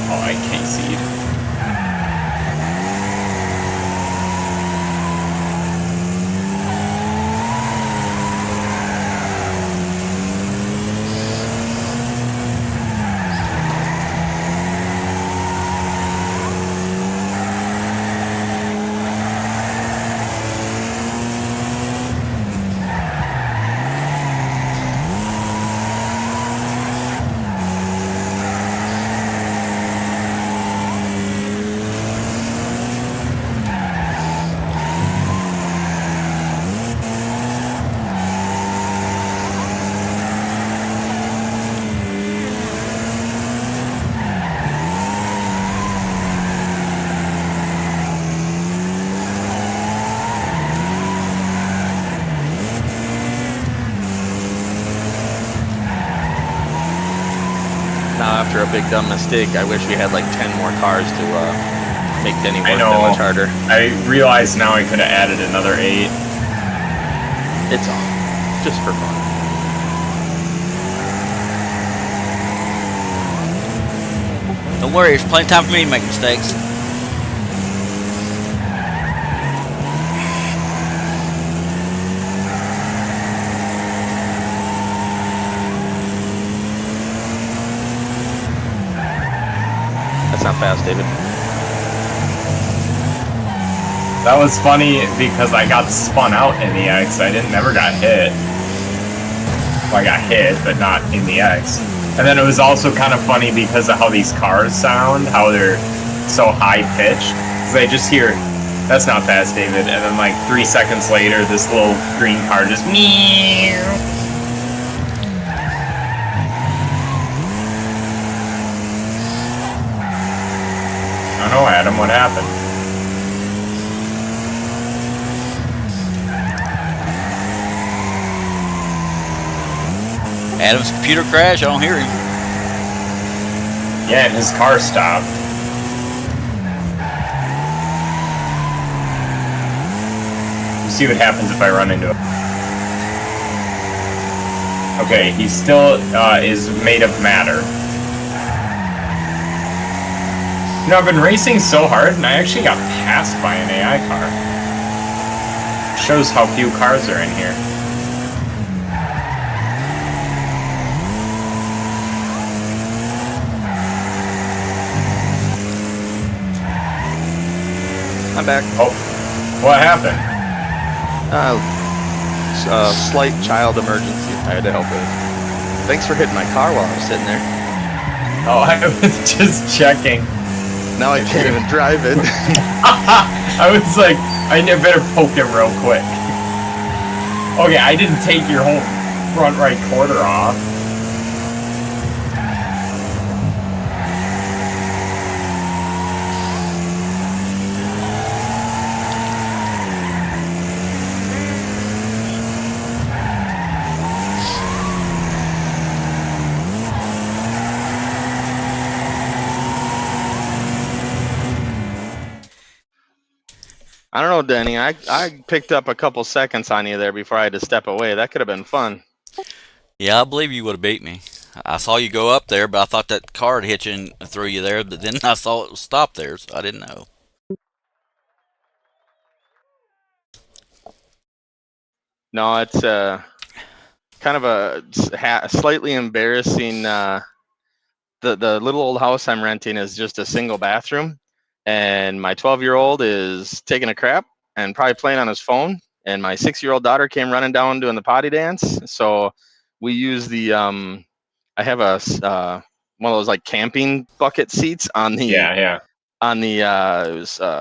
Oh, I can't see it. Now, after a big dumb mistake, I wish we had like 10 more cars to make Denny I work know. that much harder. I realize now I could have added another 8. It's all just for fun. Don't worry, there's plenty of time for me to make mistakes. That's not fast, David. That was funny because I got spun out in the X. I never got hit. Well, I got hit, but not in the X. And then it was also kind of funny because of how these cars sound, how they're so high pitched. Because I just hear, "That's not fast, David," and then like 3 seconds later, this little green car just meow. I don't know, Adam, what happened? Adam's computer crashed. I don't hear him. Yeah, and his car stopped. We'll see what happens if I run into him. Okay, he still is made of matter. You know, I've been racing so hard, and I actually got passed by an AI car. Shows how few cars are in here. I'm back. Oh, what happened? Slight child emergency I had to help with. Thanks for hitting my car while I was sitting there. Oh, I was just checking. Now I can't even drive it. I was like, I better poke him real quick. Okay, I didn't take your whole front right quarter off. I don't know, Denny. I picked up a couple seconds on you there before I had to step away. That could have been fun. Yeah, I believe you would have beat me. I saw you go up there, but I thought that car had hit you and threw you there. But then I saw it was stopped there, so I didn't know. No, it's kind of a slightly embarrassing. The little old house I'm renting is just a single bathroom, and my 12-year-old is taking a crap and probably playing on his phone. And my 6-year-old daughter came running down doing the potty dance. So we use the I have a one of those like camping bucket seats on the Yeah.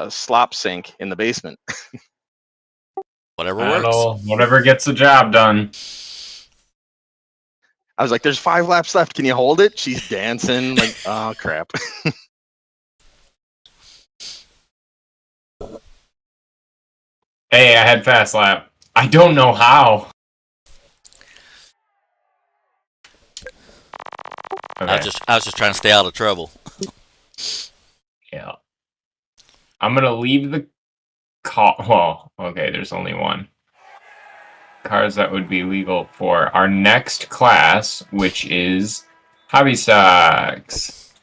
slop sink in the basement. Whatever I don't works. know, whatever gets the job done. I was like, "There's 5 laps left. Can you hold it?" She's dancing like, "Oh crap." Hey, I had fast lap. I don't know how. Okay. I was just trying to stay out of trouble. Yeah. I'm gonna leave the car. Well, okay, there's only one. Cars that would be legal for our next class, which is hobby stocks.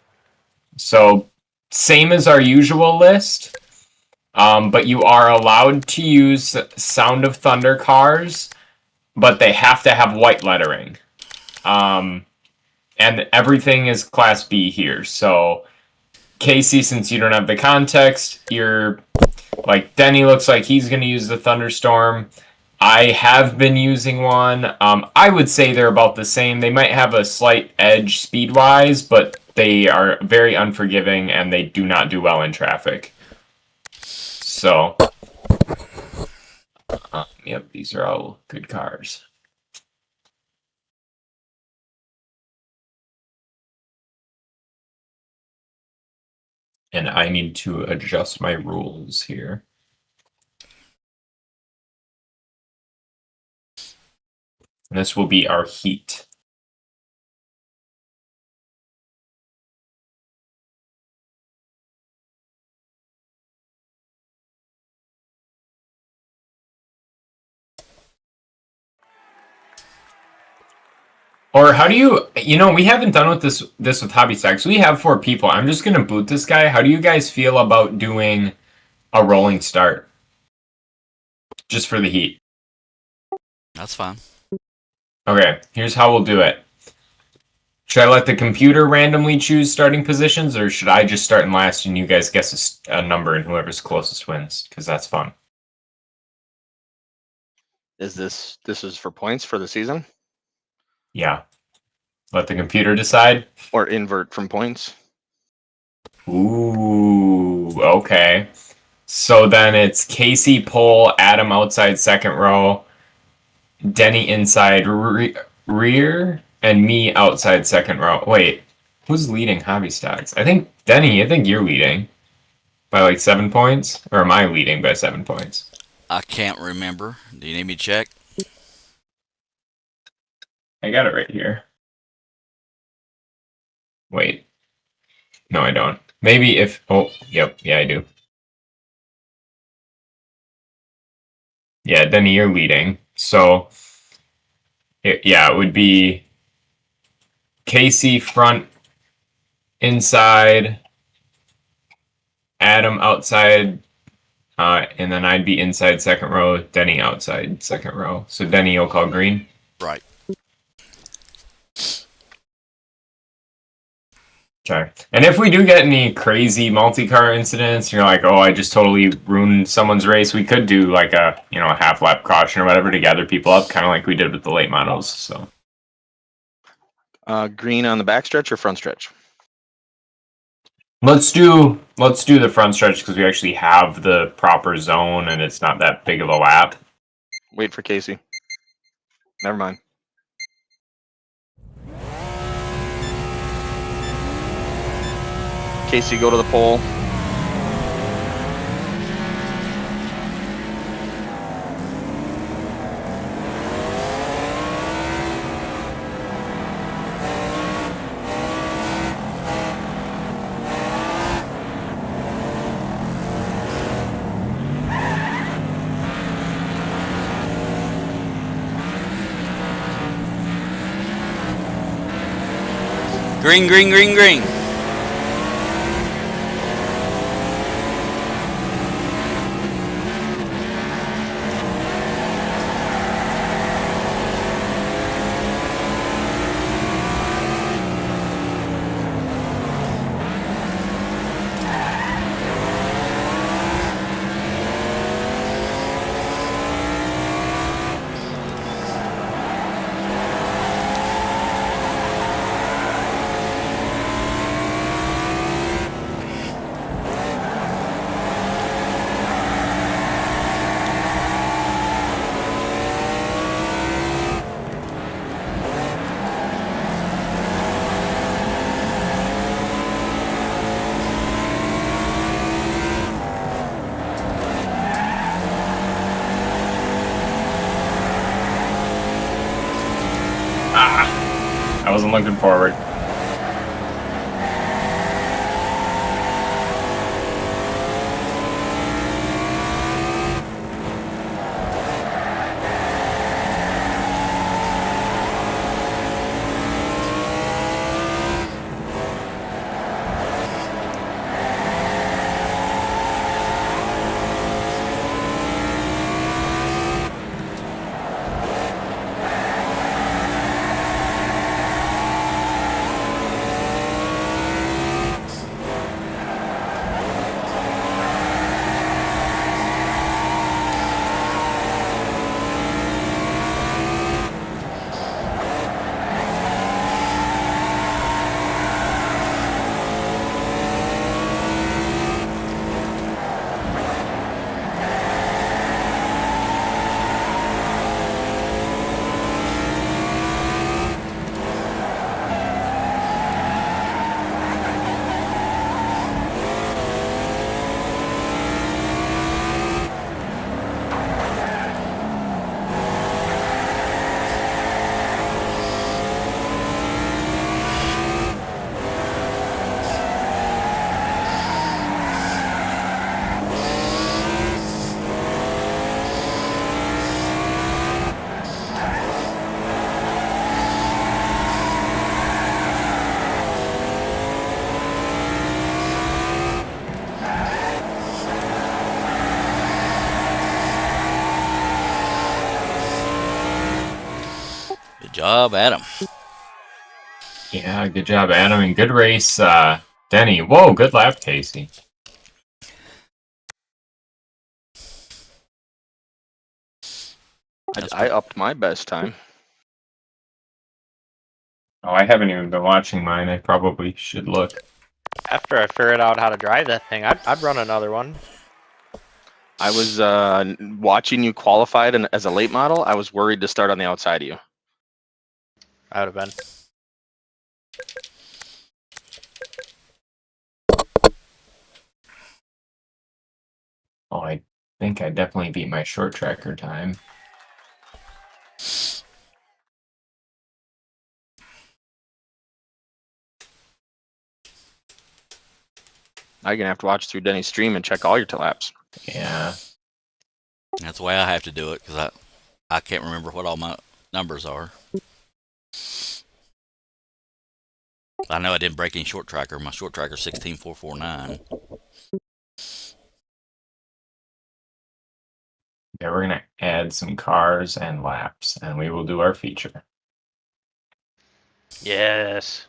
So, same as our usual list, but you are allowed to use Sound of Thunder cars, but they have to have white lettering. And everything is Class B here. So, Casey, since you don't have the context, you're like, Denny looks like he's going to use the Thunderstorm. I have been using one. I would say they're about the same. They might have a slight edge speed-wise, but they are very unforgiving and they do not do well in traffic. So, yep, these are all good cars. And I need to adjust my rules here. And this will be our heat. Or how do you, we haven't done with this with Hobby Stacks. We have 4 people. I'm just gonna boot this guy. How do you guys feel about doing a rolling start? Just for the heat. That's fine. Okay, here's how we'll do it. Should I let the computer randomly choose starting positions, or should I just start in last and you guys guess a number and whoever's closest wins? Because that's fun. Is this is for points for the season Yeah. Let the computer decide. or invert from points? Ooh, okay. So then it's Casey pole, Adam outside second row, Denny inside rear, and me outside second row. Wait, who's leading Hobby Stacks? Denny, I think you're leading by like 7 points. Or am I leading by 7 points? I can't remember. Do you need me to check? I got it right here. Wait. No, I don't. Maybe if... Oh, yep. Yeah, I do. Yeah, Denny, you're leading. So, it would be Casey front, inside, Adam outside, and then I'd be inside second row, Denny outside second row. So Denny, you'll call green? Right. Okay. And if we do get any crazy multi-car incidents, you're like, oh, I just totally ruined someone's race, we could do like a half-lap caution or whatever to gather people up, kind of like we did with the late models. So Green on the back stretch or front stretch? let's do the front stretch because we actually have the proper zone and it's not that big of a lap. Wait for Casey. Never mind. Casey, go to the pole. Green, green, green, green. I wasn't looking forward. job, Adam. Yeah, good job, Adam, and good race, Denny. Whoa, good lap, Casey. I upped my best time. Oh, I haven't even been watching mine. I probably should look. After I figured out how to drive that thing, I'd run another one. I was watching you qualified as a late model. I was worried to start on the outside of you. I would have been. Oh, I think I definitely beat my short tracker time. Now you're gonna have to watch through Denny's stream and check all your laps. Yeah. That's the way I have to do it because I can't remember what all my numbers are. I know I didn't break any short tracker. My short tracker 16449. Yeah, we're gonna add some cars and laps, and we will do our feature. Yes.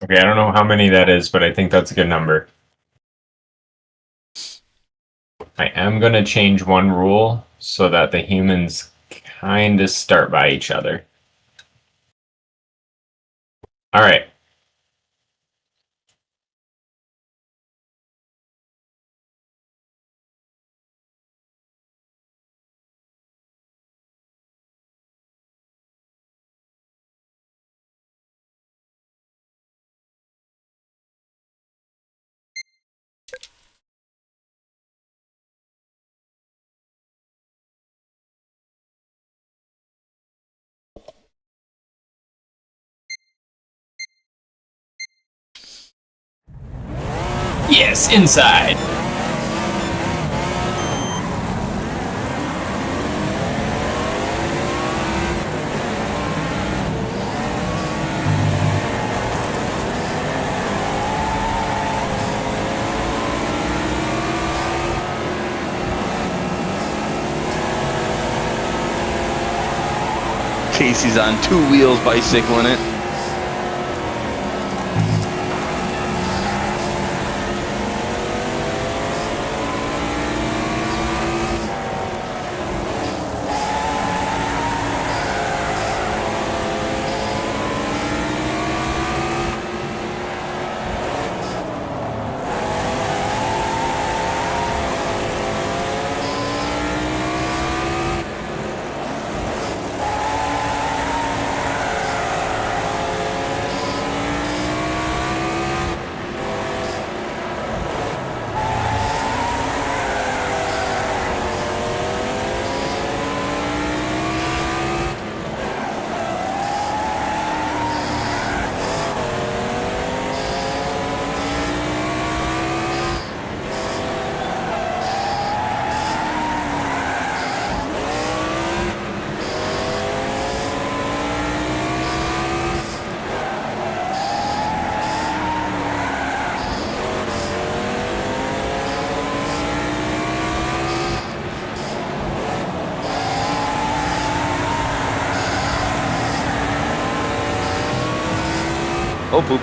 Okay, I don't know how many that is, but I think that's a good number. I am going to change one rule so that the humans kind of start by each other. All right. Yes, inside. Casey's on 2 wheels bicycling it. Oh, poop.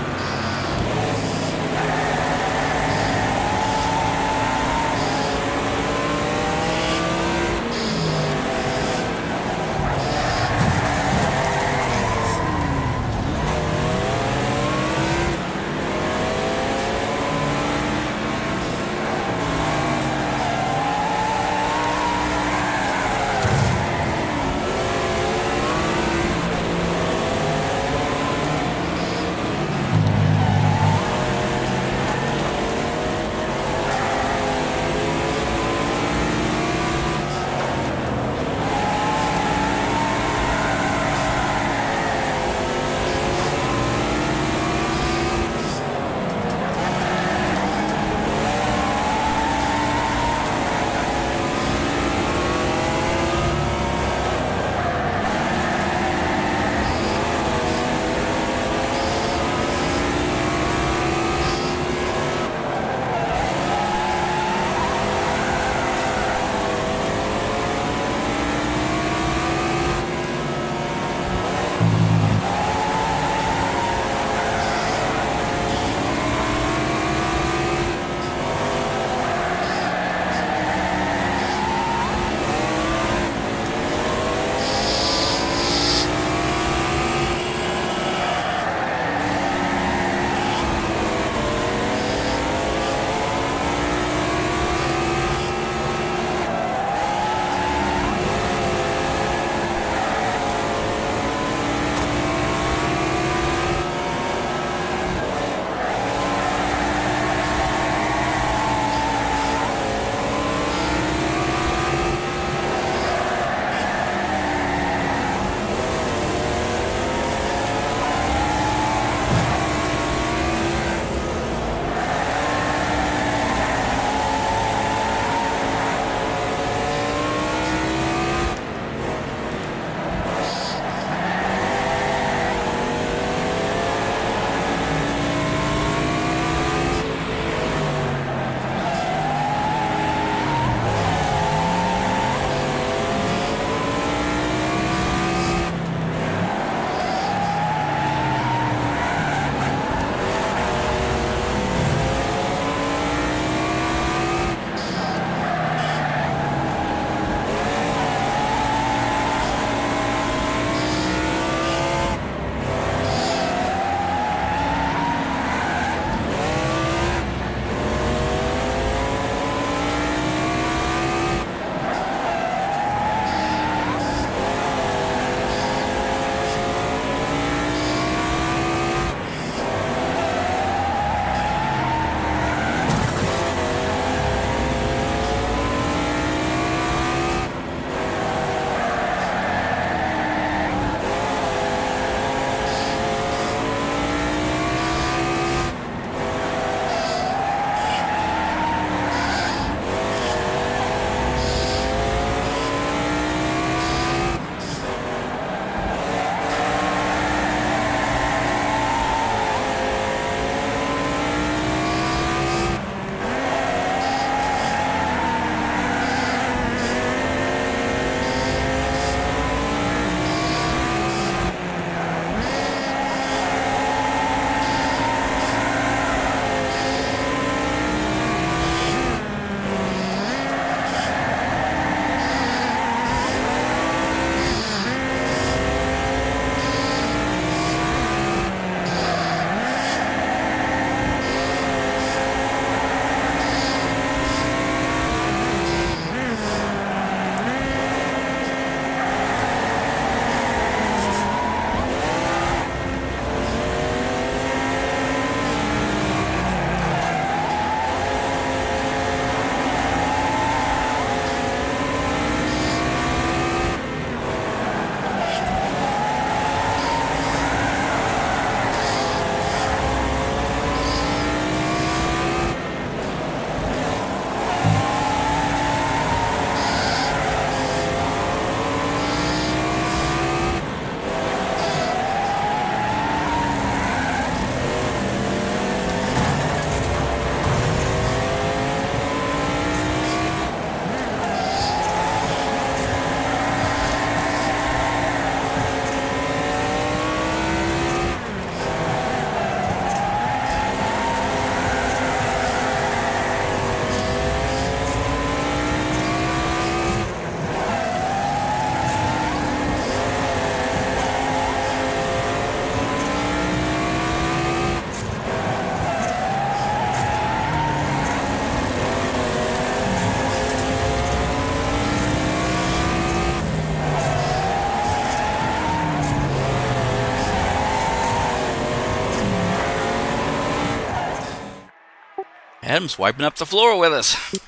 Adam's wiping up the floor with us.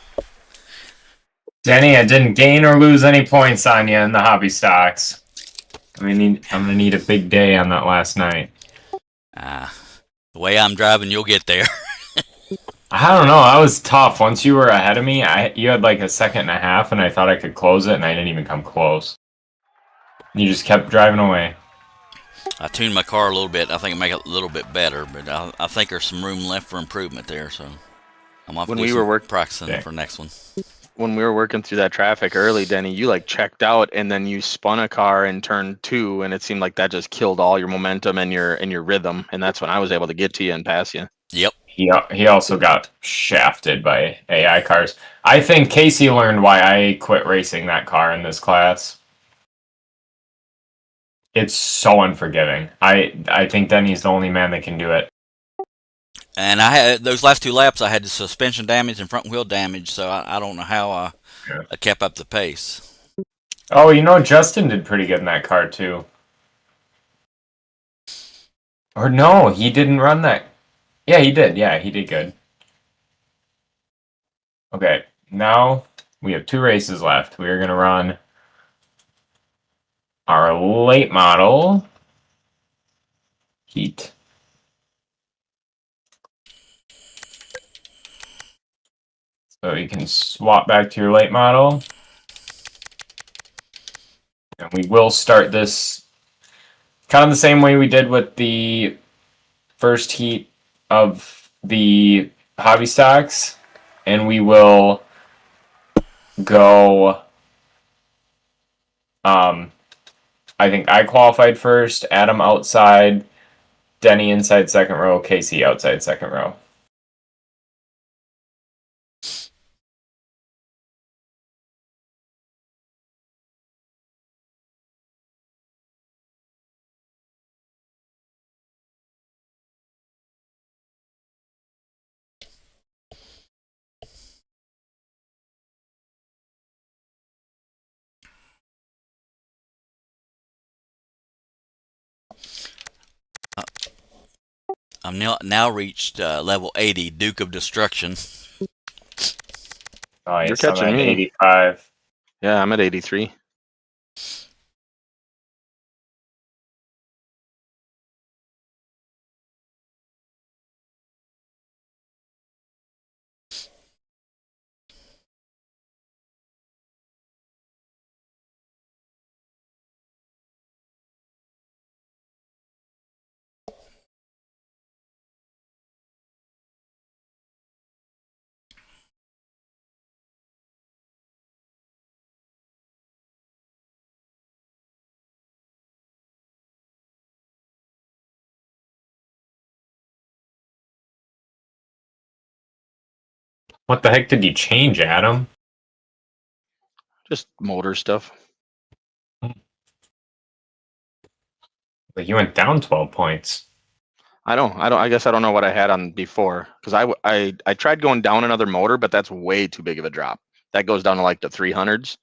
Denny, I didn't gain or lose any points on you in the hobby stocks. I'm gonna need a big day on that last night. The way I'm driving, you'll get there. I don't know. I was tough. Once you were ahead of me, you had like a second and a half, and I thought I could close it, and I didn't even come close. You just kept driving away. I tuned my car a little bit. I think it make it a little bit better, but I think there's some room left for improvement there. So I'm off to do some practicing for next one. When we were working through that traffic early, Denny, you like checked out and then you spun a car in turn 2, and it seemed like that just killed all your momentum and your rhythm. And that's when I was able to get to you and pass you. Yep. He also got shafted by AI cars. I think Casey learned why I quit racing that car in this class. It's so unforgiving. I think Denny's the only man that can do it. And I had those last 2 laps. I had the suspension damage and front wheel damage, so I don't know how I kept up the pace. Oh, Justin did pretty good in that car too. Or no, he didn't run that. Yeah, he did. Yeah, he did good. Okay, now we have 2 races left. We are going to run our late model heat. So you can swap back to your late model. And we will start this kind of the same way we did with the first heat of the hobby stocks. And we will go, I think I qualified first, Adam outside, Denny inside second row, Casey outside second row. I'm now reached level 80, Duke of Destruction. Oh, You're catching I'm at me. 85. Yeah, I'm at 83. What the heck did you change, Adam? Just motor stuff. Like you went down 12 points. I guess I don't know what I had on before, because I tried going down another motor, but that's way too big of a drop. That goes down to like the 300s,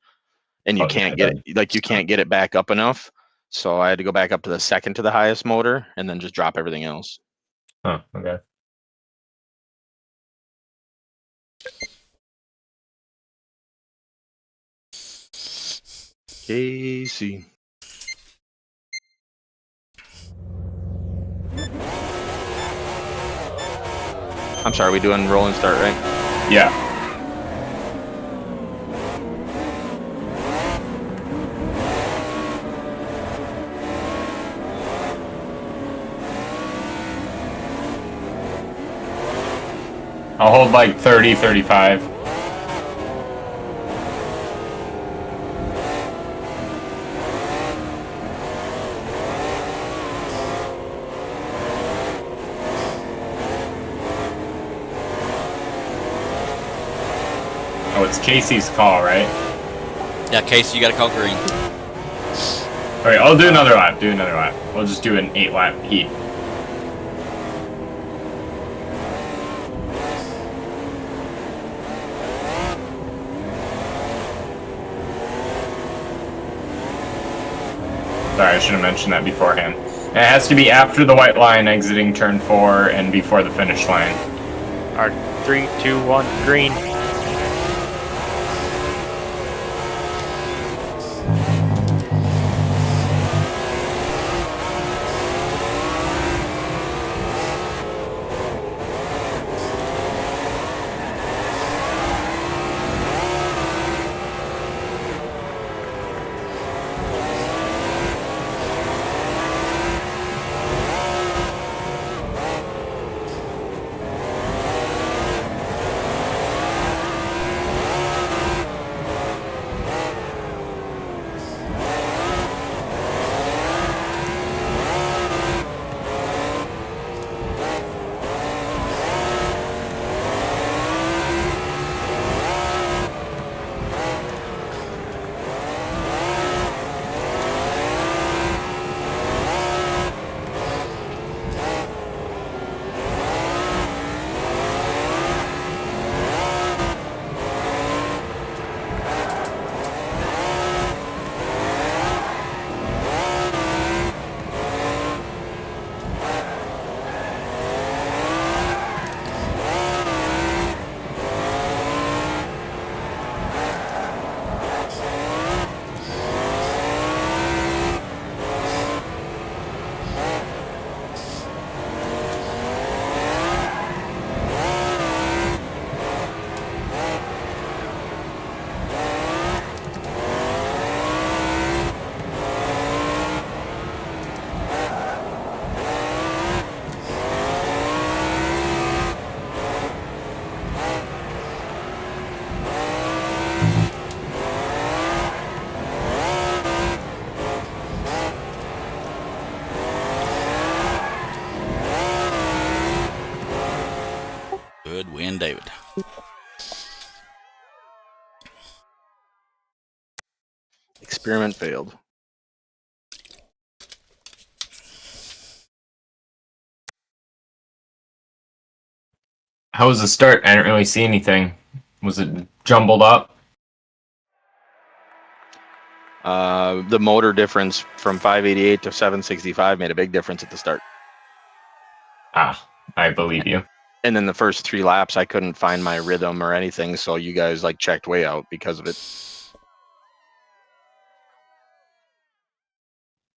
and you can't get it, like you can't get it back up enough. So I had to go back up to the second to the highest motor, and then just drop everything else. Oh, okay. Casey. I'm sorry, we doing roll and start, right? Yeah. I'll hold like 30, 35. Oh, it's Casey's call, right? Yeah, Casey, you got to call green. Alright, I'll do another lap. We'll just do an 8-lap heat. Sorry, I should have mentioned that beforehand. It has to be after the white line exiting turn 4 and before the finish line. Our 3, 2, 1, green. Good win, David. Experiment failed. How was the start? I didn't really see anything. Was it jumbled up? The motor difference from 588 to 765 made a big difference at the start. Ah, I believe you. And then the first 3 laps, I couldn't find my rhythm or anything, so you guys like checked way out because of it.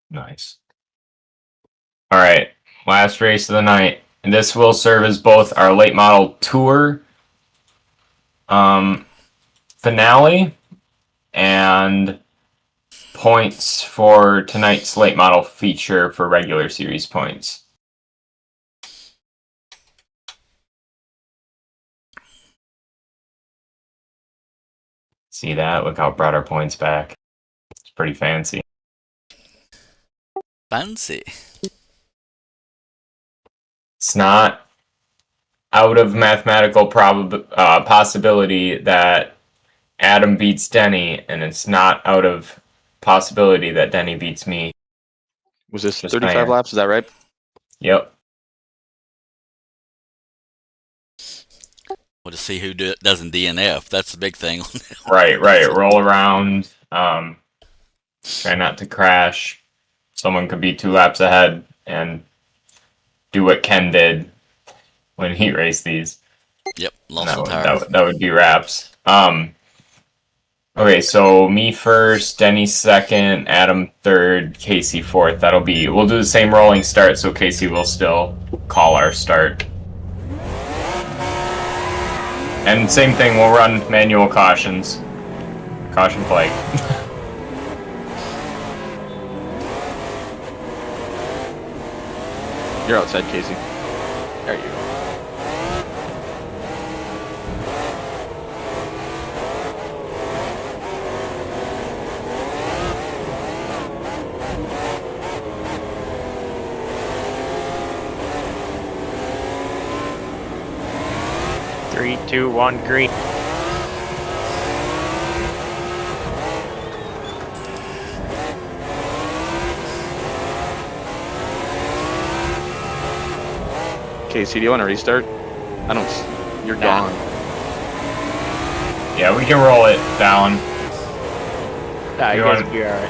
Nice. All right, last race of the night. And this will serve as both our late model tour finale and points for tonight's late model feature for regular series points. See that? Look how it brought our points back. It's pretty fancy. Fancy. It's not out of mathematical possibility that Adam beats Denny, and it's not out of possibility that Denny beats me. Was this Just 35 my- laps? Is that right? Yep. We'll just see who doesn't DNF. That's the big thing. Right. Roll around. Try not to crash. Someone could be 2 laps ahead and do what Ken did when he raced these. Yep, lost That the would, tire. that would be wraps. Okay, so me first, Denny second, Adam third, Casey fourth. We'll do the same rolling start, so Casey will still call our start. And same thing, we'll run manual cautions. Caution flag. You're outside, Casey. There you go. Three, two, one, green. Casey, do you want to restart? I don't. You're Nah. gone. Yeah, we can roll it down. Nah, you You guys want- will be alright.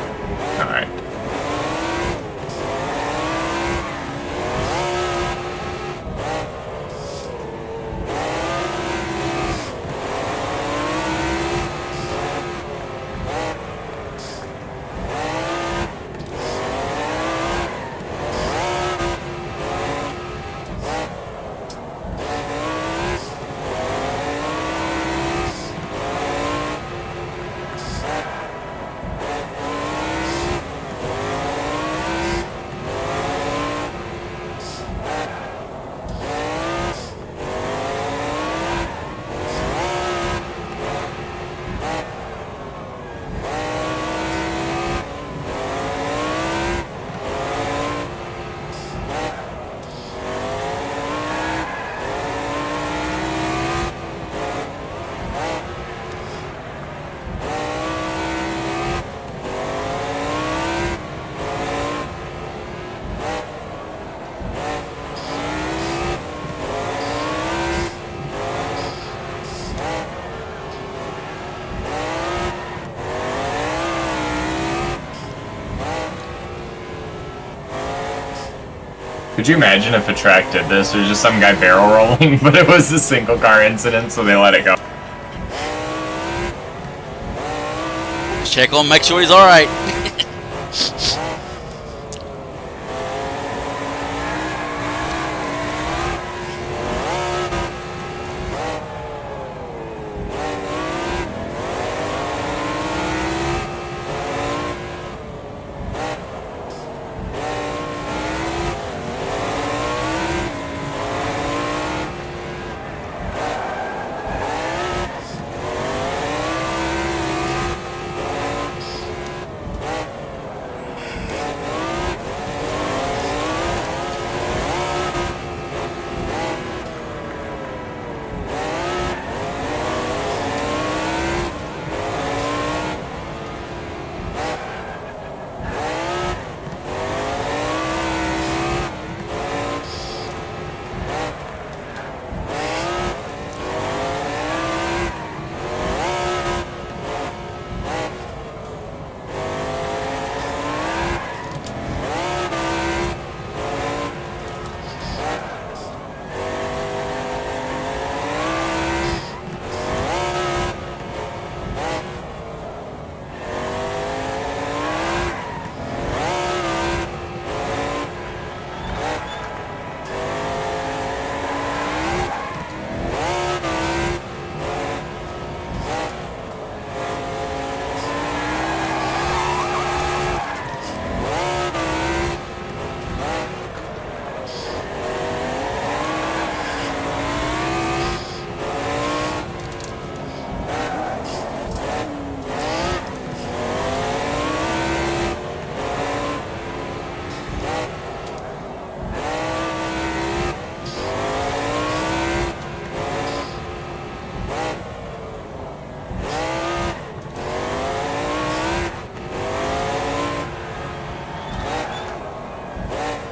Alright. Could you imagine if a track did this? There's just some guy barrel rolling, but it was a single car incident, so they let it go. Check on, make sure he's all right.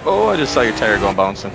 Oh, I just saw your tire going bouncing.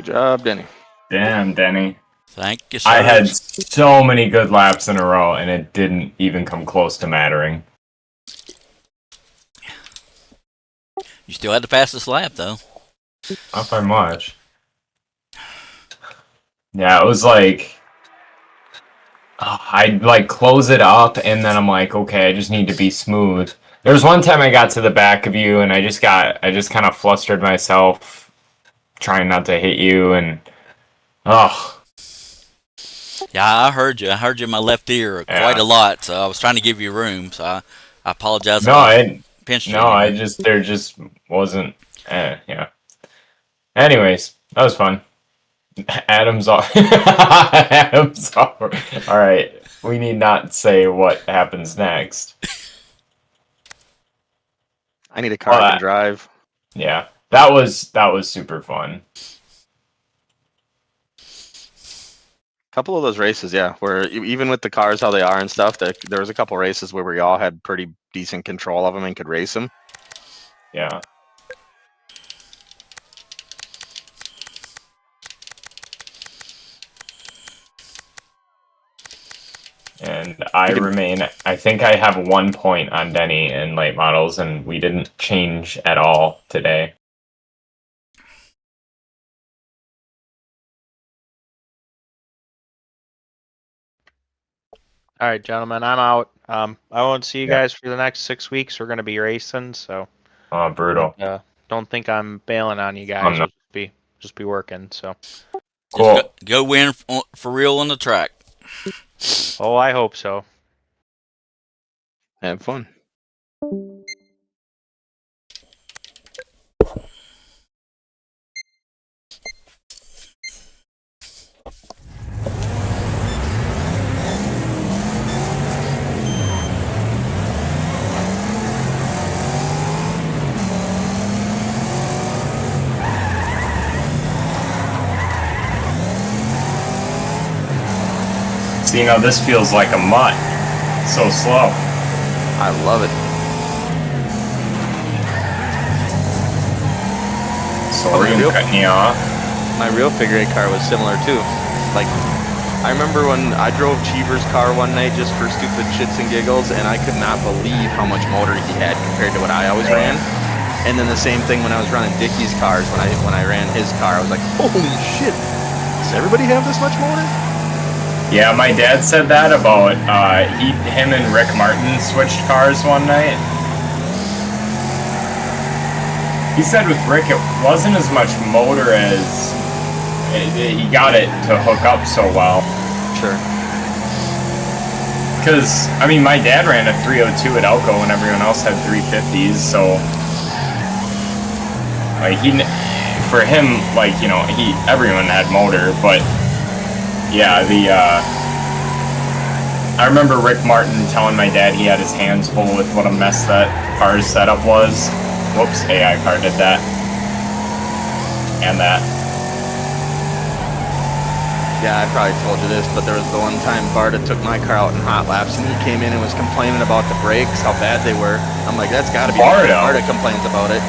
job, Denny. Damn, Denny. Thank you, sir. I had so many good laps in a row, and it didn't even come close to mattering. You still had the fastest lap, though. Not by much. Yeah, it was like... I'd like close it up, and then I'm like, okay, I just need to be smooth. There was one time I got to the back of you, and I just kind of flustered myself, trying not to hit you, and... Oh. Yeah, I heard you. I heard you in my left ear quite a lot, so I was trying to give you room, so I apologize. No, I pinched you. No, I just... There just wasn't... yeah. Anyways, that was fun. Adam's off. Adam's off. All right, we need not say what happens next. I need a car I can drive. Yeah, that was super fun. A couple of those races, yeah, where even with the cars how they are and stuff, there was a couple races where we all had pretty decent control of them and could race them. Yeah. And I think I have 1 point on Denny in late models, and we didn't change at all today. All right, gentlemen, I'm out. I won't see you guys for the next 6 weeks. We're gonna be racing, so. Oh, brutal. Don't think I'm bailing on you guys. No. We'll just be working. So. Cool. Go win for real on the track. Oh, I hope so. Have fun. So, this feels like a mutt. So slow. I love it. Sorry, I'm cutting you off. My real figure 8 car was similar too. Like, I remember when I drove Cheever's car one night just for stupid shits and giggles, and I could not believe how much motor he had compared to what I always ran. And then the same thing when I was running Dickie's cars. When I ran his car, I was like, holy shit! Does everybody have this much motor? Yeah, my dad said that about him and Rick Martin switched cars one night. He said with Rick it wasn't as much motor as he got it to hook up so well. Sure. Because, I mean, my dad ran a 302 at Elko and everyone else had 350s, so... Like, for him, like, everyone had motor, but... Yeah, I remember Rick Martin telling my dad he had his hands full with what a mess that car's setup was. Whoops, AI car did that. And that. Yeah, I probably told you this, but there was the one time Barta took my car out in hot laps, and he came in and was complaining about the brakes, how bad they were. I'm like, that's gotta be Barta complains about it.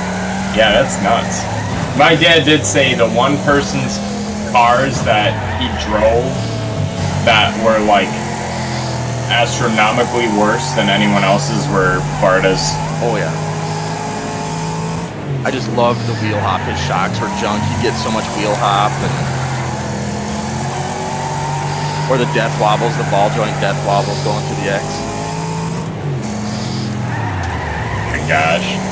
Yeah, that's nuts. My dad did say the one person's cars that he drove that were like astronomically worse than anyone else's were Barta's. Oh yeah. I just loved the wheel hop. His shocks were junk. He'd get so much wheel hop, or the death wobbles, the ball joint death wobbles going through the X. My gosh.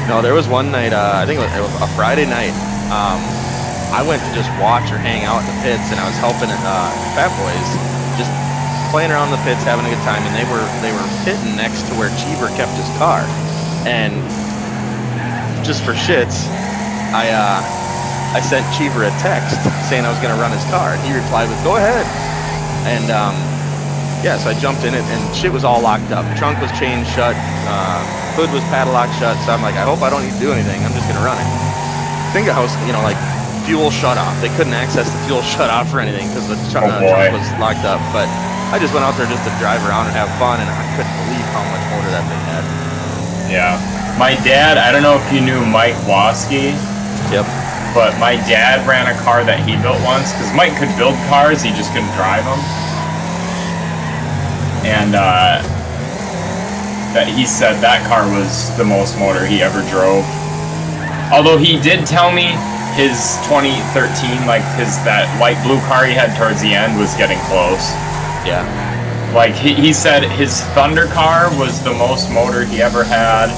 No, there was one night, I think it was a Friday night, I went to just watch or hang out in the pits, and I was helping Fat Boys, just playing around in the pits, having a good time, and they were pitting next to where Cheever kept his car. And just for shits, I sent Cheever a text saying I was going to run his car, and he replied with, go ahead. And yeah, so I jumped in it, and shit was all locked up. Trunk was chained shut, hood was padlocked shut, so I'm like, I hope I don't need to do anything. I'm just going to run it. Finger house, like fuel shut off. They couldn't access the fuel shut off or anything because the trunk was locked up. But I just went out there just to drive around and have fun, and I couldn't believe how much motor that thing had. Yeah. My dad, I don't know if you knew Mike Waski, Yep. but my dad ran a car that he built once, because Mike could build cars, he just couldn't drive them. And that he said that car was the most motor he ever drove. Although he did tell me his 2013, like that light blue car he had towards the end was getting close. Yeah. Like he said his Thunder car was the most motor he ever had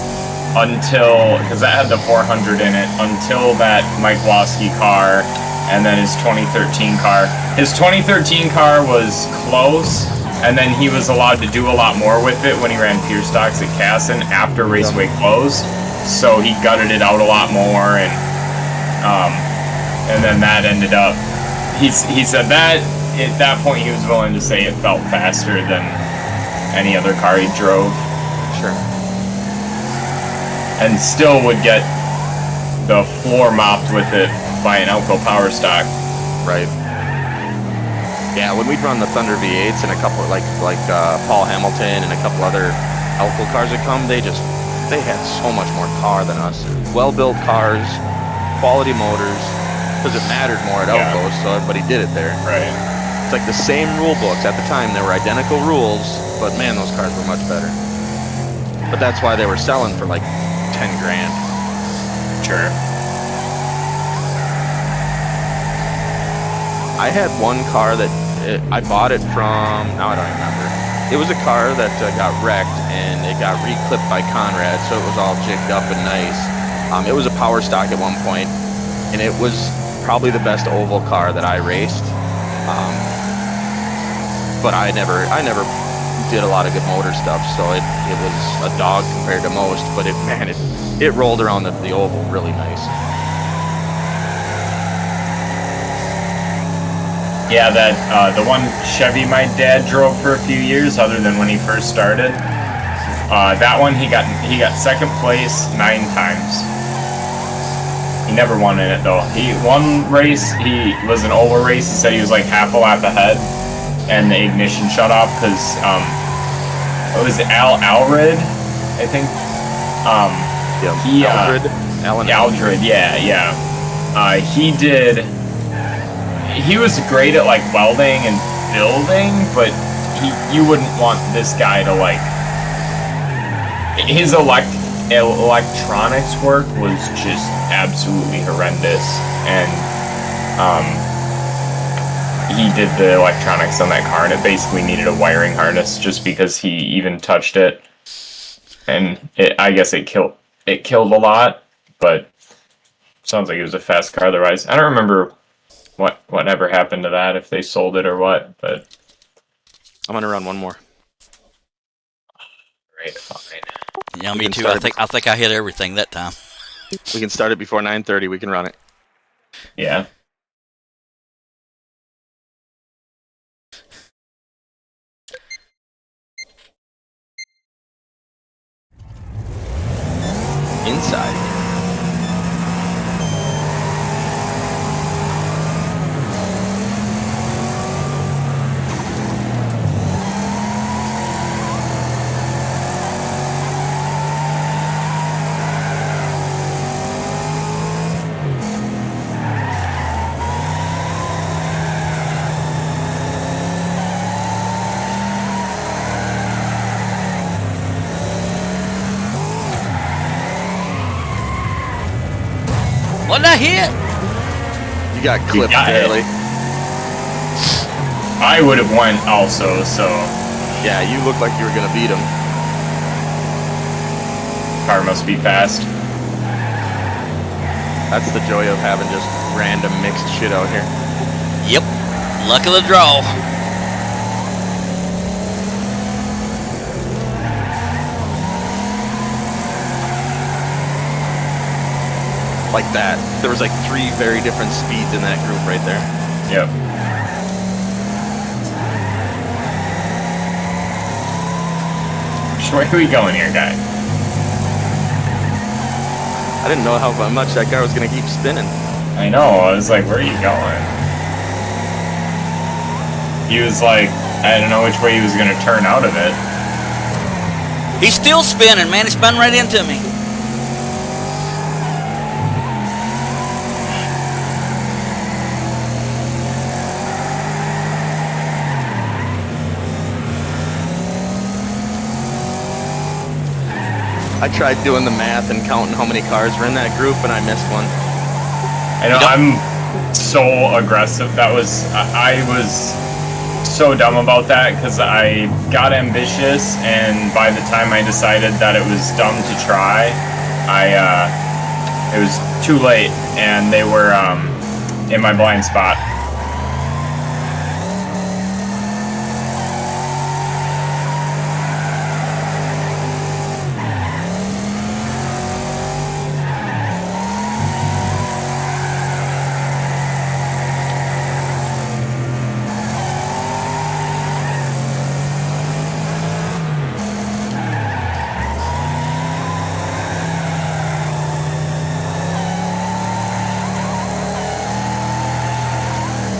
until, because that had the 400 in it, until that Mike Waski car and then his 2013 car. His 2013 car was close, and then he was allowed to do a lot more with it when he ran pure stocks at Casson after Raceway closed. So he gutted it out a lot more, and then that ended up, he said that at that point he was willing to say it felt faster than any other car he drove. Sure. And still would get the floor mopped with it by an Elko power stock. Right. Yeah, when we'd run the Thunder V8s and a couple like Paul Hamilton and a couple other Elko cars that come, they had so much more power than us. Well-built cars, quality motors, because it mattered more at Elko, so everybody did it there. Right. It's like the same rule books at the time. They were identical rules, but man, those cars were much better. But that's why they were selling for like 10 grand. Sure. I had one car that I bought it from, now I don't remember. It was a car that got wrecked and it got reclipped by Conrad, so it was all jigged up and nice. It was a power stock at one point, and it was probably the best oval car that I raced. But I never did a lot of good motor stuff, so it was a dog compared to most. But it rolled around the oval really nice. Yeah, that the one Chevy my dad drove for a few years, other than when he first started. That one he got second place 9 times. He never won in it though. One race, he was an oval race. He said he was like half a lap ahead, and the ignition shut off because it was Alred, I think. Aldred, yeah. He was great at like welding and building, but you wouldn't want this guy to like. His electronics work was just absolutely horrendous, and he did the electronics on that car, and it basically needed a wiring harness just because he even touched it, and I guess it killed a lot, but sounds like it was a fast car otherwise. I don't remember what ever happened to that, if they sold it or what, but I'm gonna run one more. Right, fine. Yeah, me too. I think I hit everything that time. We can start it before 9:30. We can run it. Yeah. Inside. What did I hit? You got clipped barely. I would have won also, so Yeah, you looked like you were gonna beat him. car must be fast. That's the joy of having just random mixed shit out here. Yep. Luck of the draw. Like that. There was like 3 very different speeds in that group right there. Yep. Where are we going here, guy? I didn't know how much that guy was gonna keep spinning. I know, I was like, where are you going? He was like, I don't know which way he was gonna turn out of it. He's still spinning, man. He spun right into me. I tried doing the math and counting how many cars were in that group, and I missed one. I know, I'm so aggressive. I was so dumb about that because I got ambitious, and by the time I decided that it was dumb to try, it was too late, and they were in my blind spot.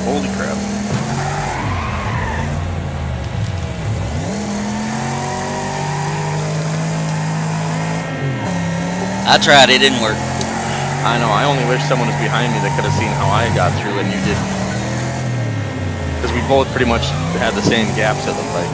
Holy crap. I tried. It didn't work. I know, I only wish someone was behind me that could have seen how I got through and you didn't. Because we both pretty much had the same gaps, it looked like.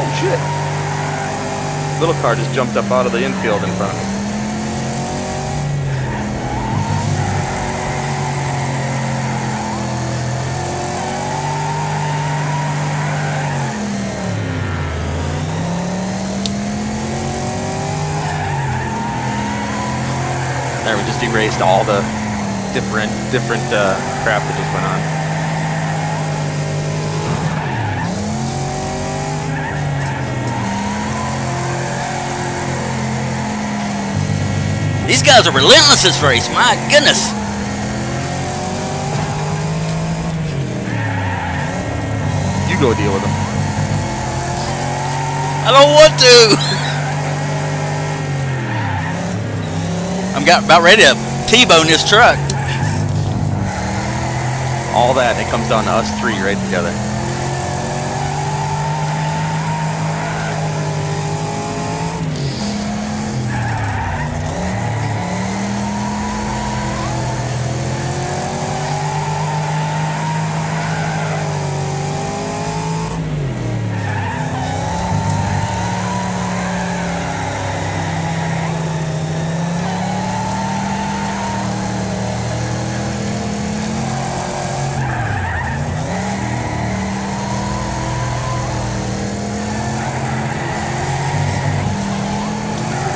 Oh shit! Little car just jumped up out of the infield in front of me. There, we just erased all the different crap that just went on. These guys are relentless this race. My goodness. You go deal with them. I don't want to. I'm about ready to T-bone this truck. All that, and it comes down to us three right together.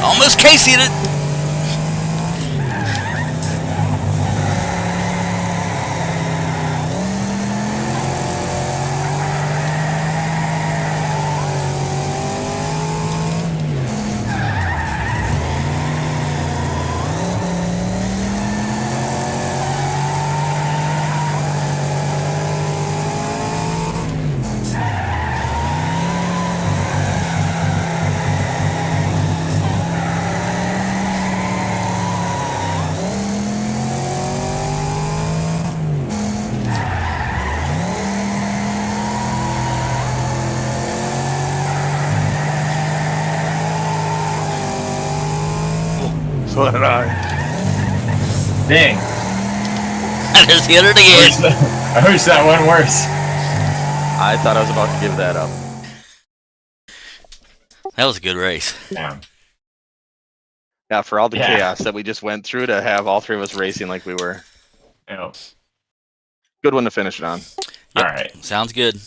Almost Casey'd it. So did I. Dang. I just hit it again. I wish that went worse. I thought I was about to give that up. That was a good race. Yeah. Yeah, for all the Yeah. chaos that we just went through to have all three of us racing like we were. Oh. Good one to finish it on. All right. Sounds good.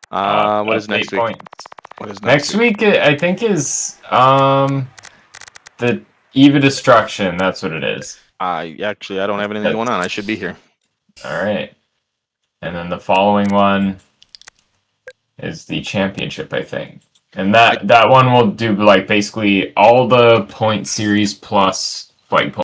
What is That's next 8 week? points. What is Next week, I think, is the Eve of Destruction. That's what it is. I don't have anything going on. I should be here. All right. And then the following one is the championship, I think. And that one will do like basically all the point series plus flagpole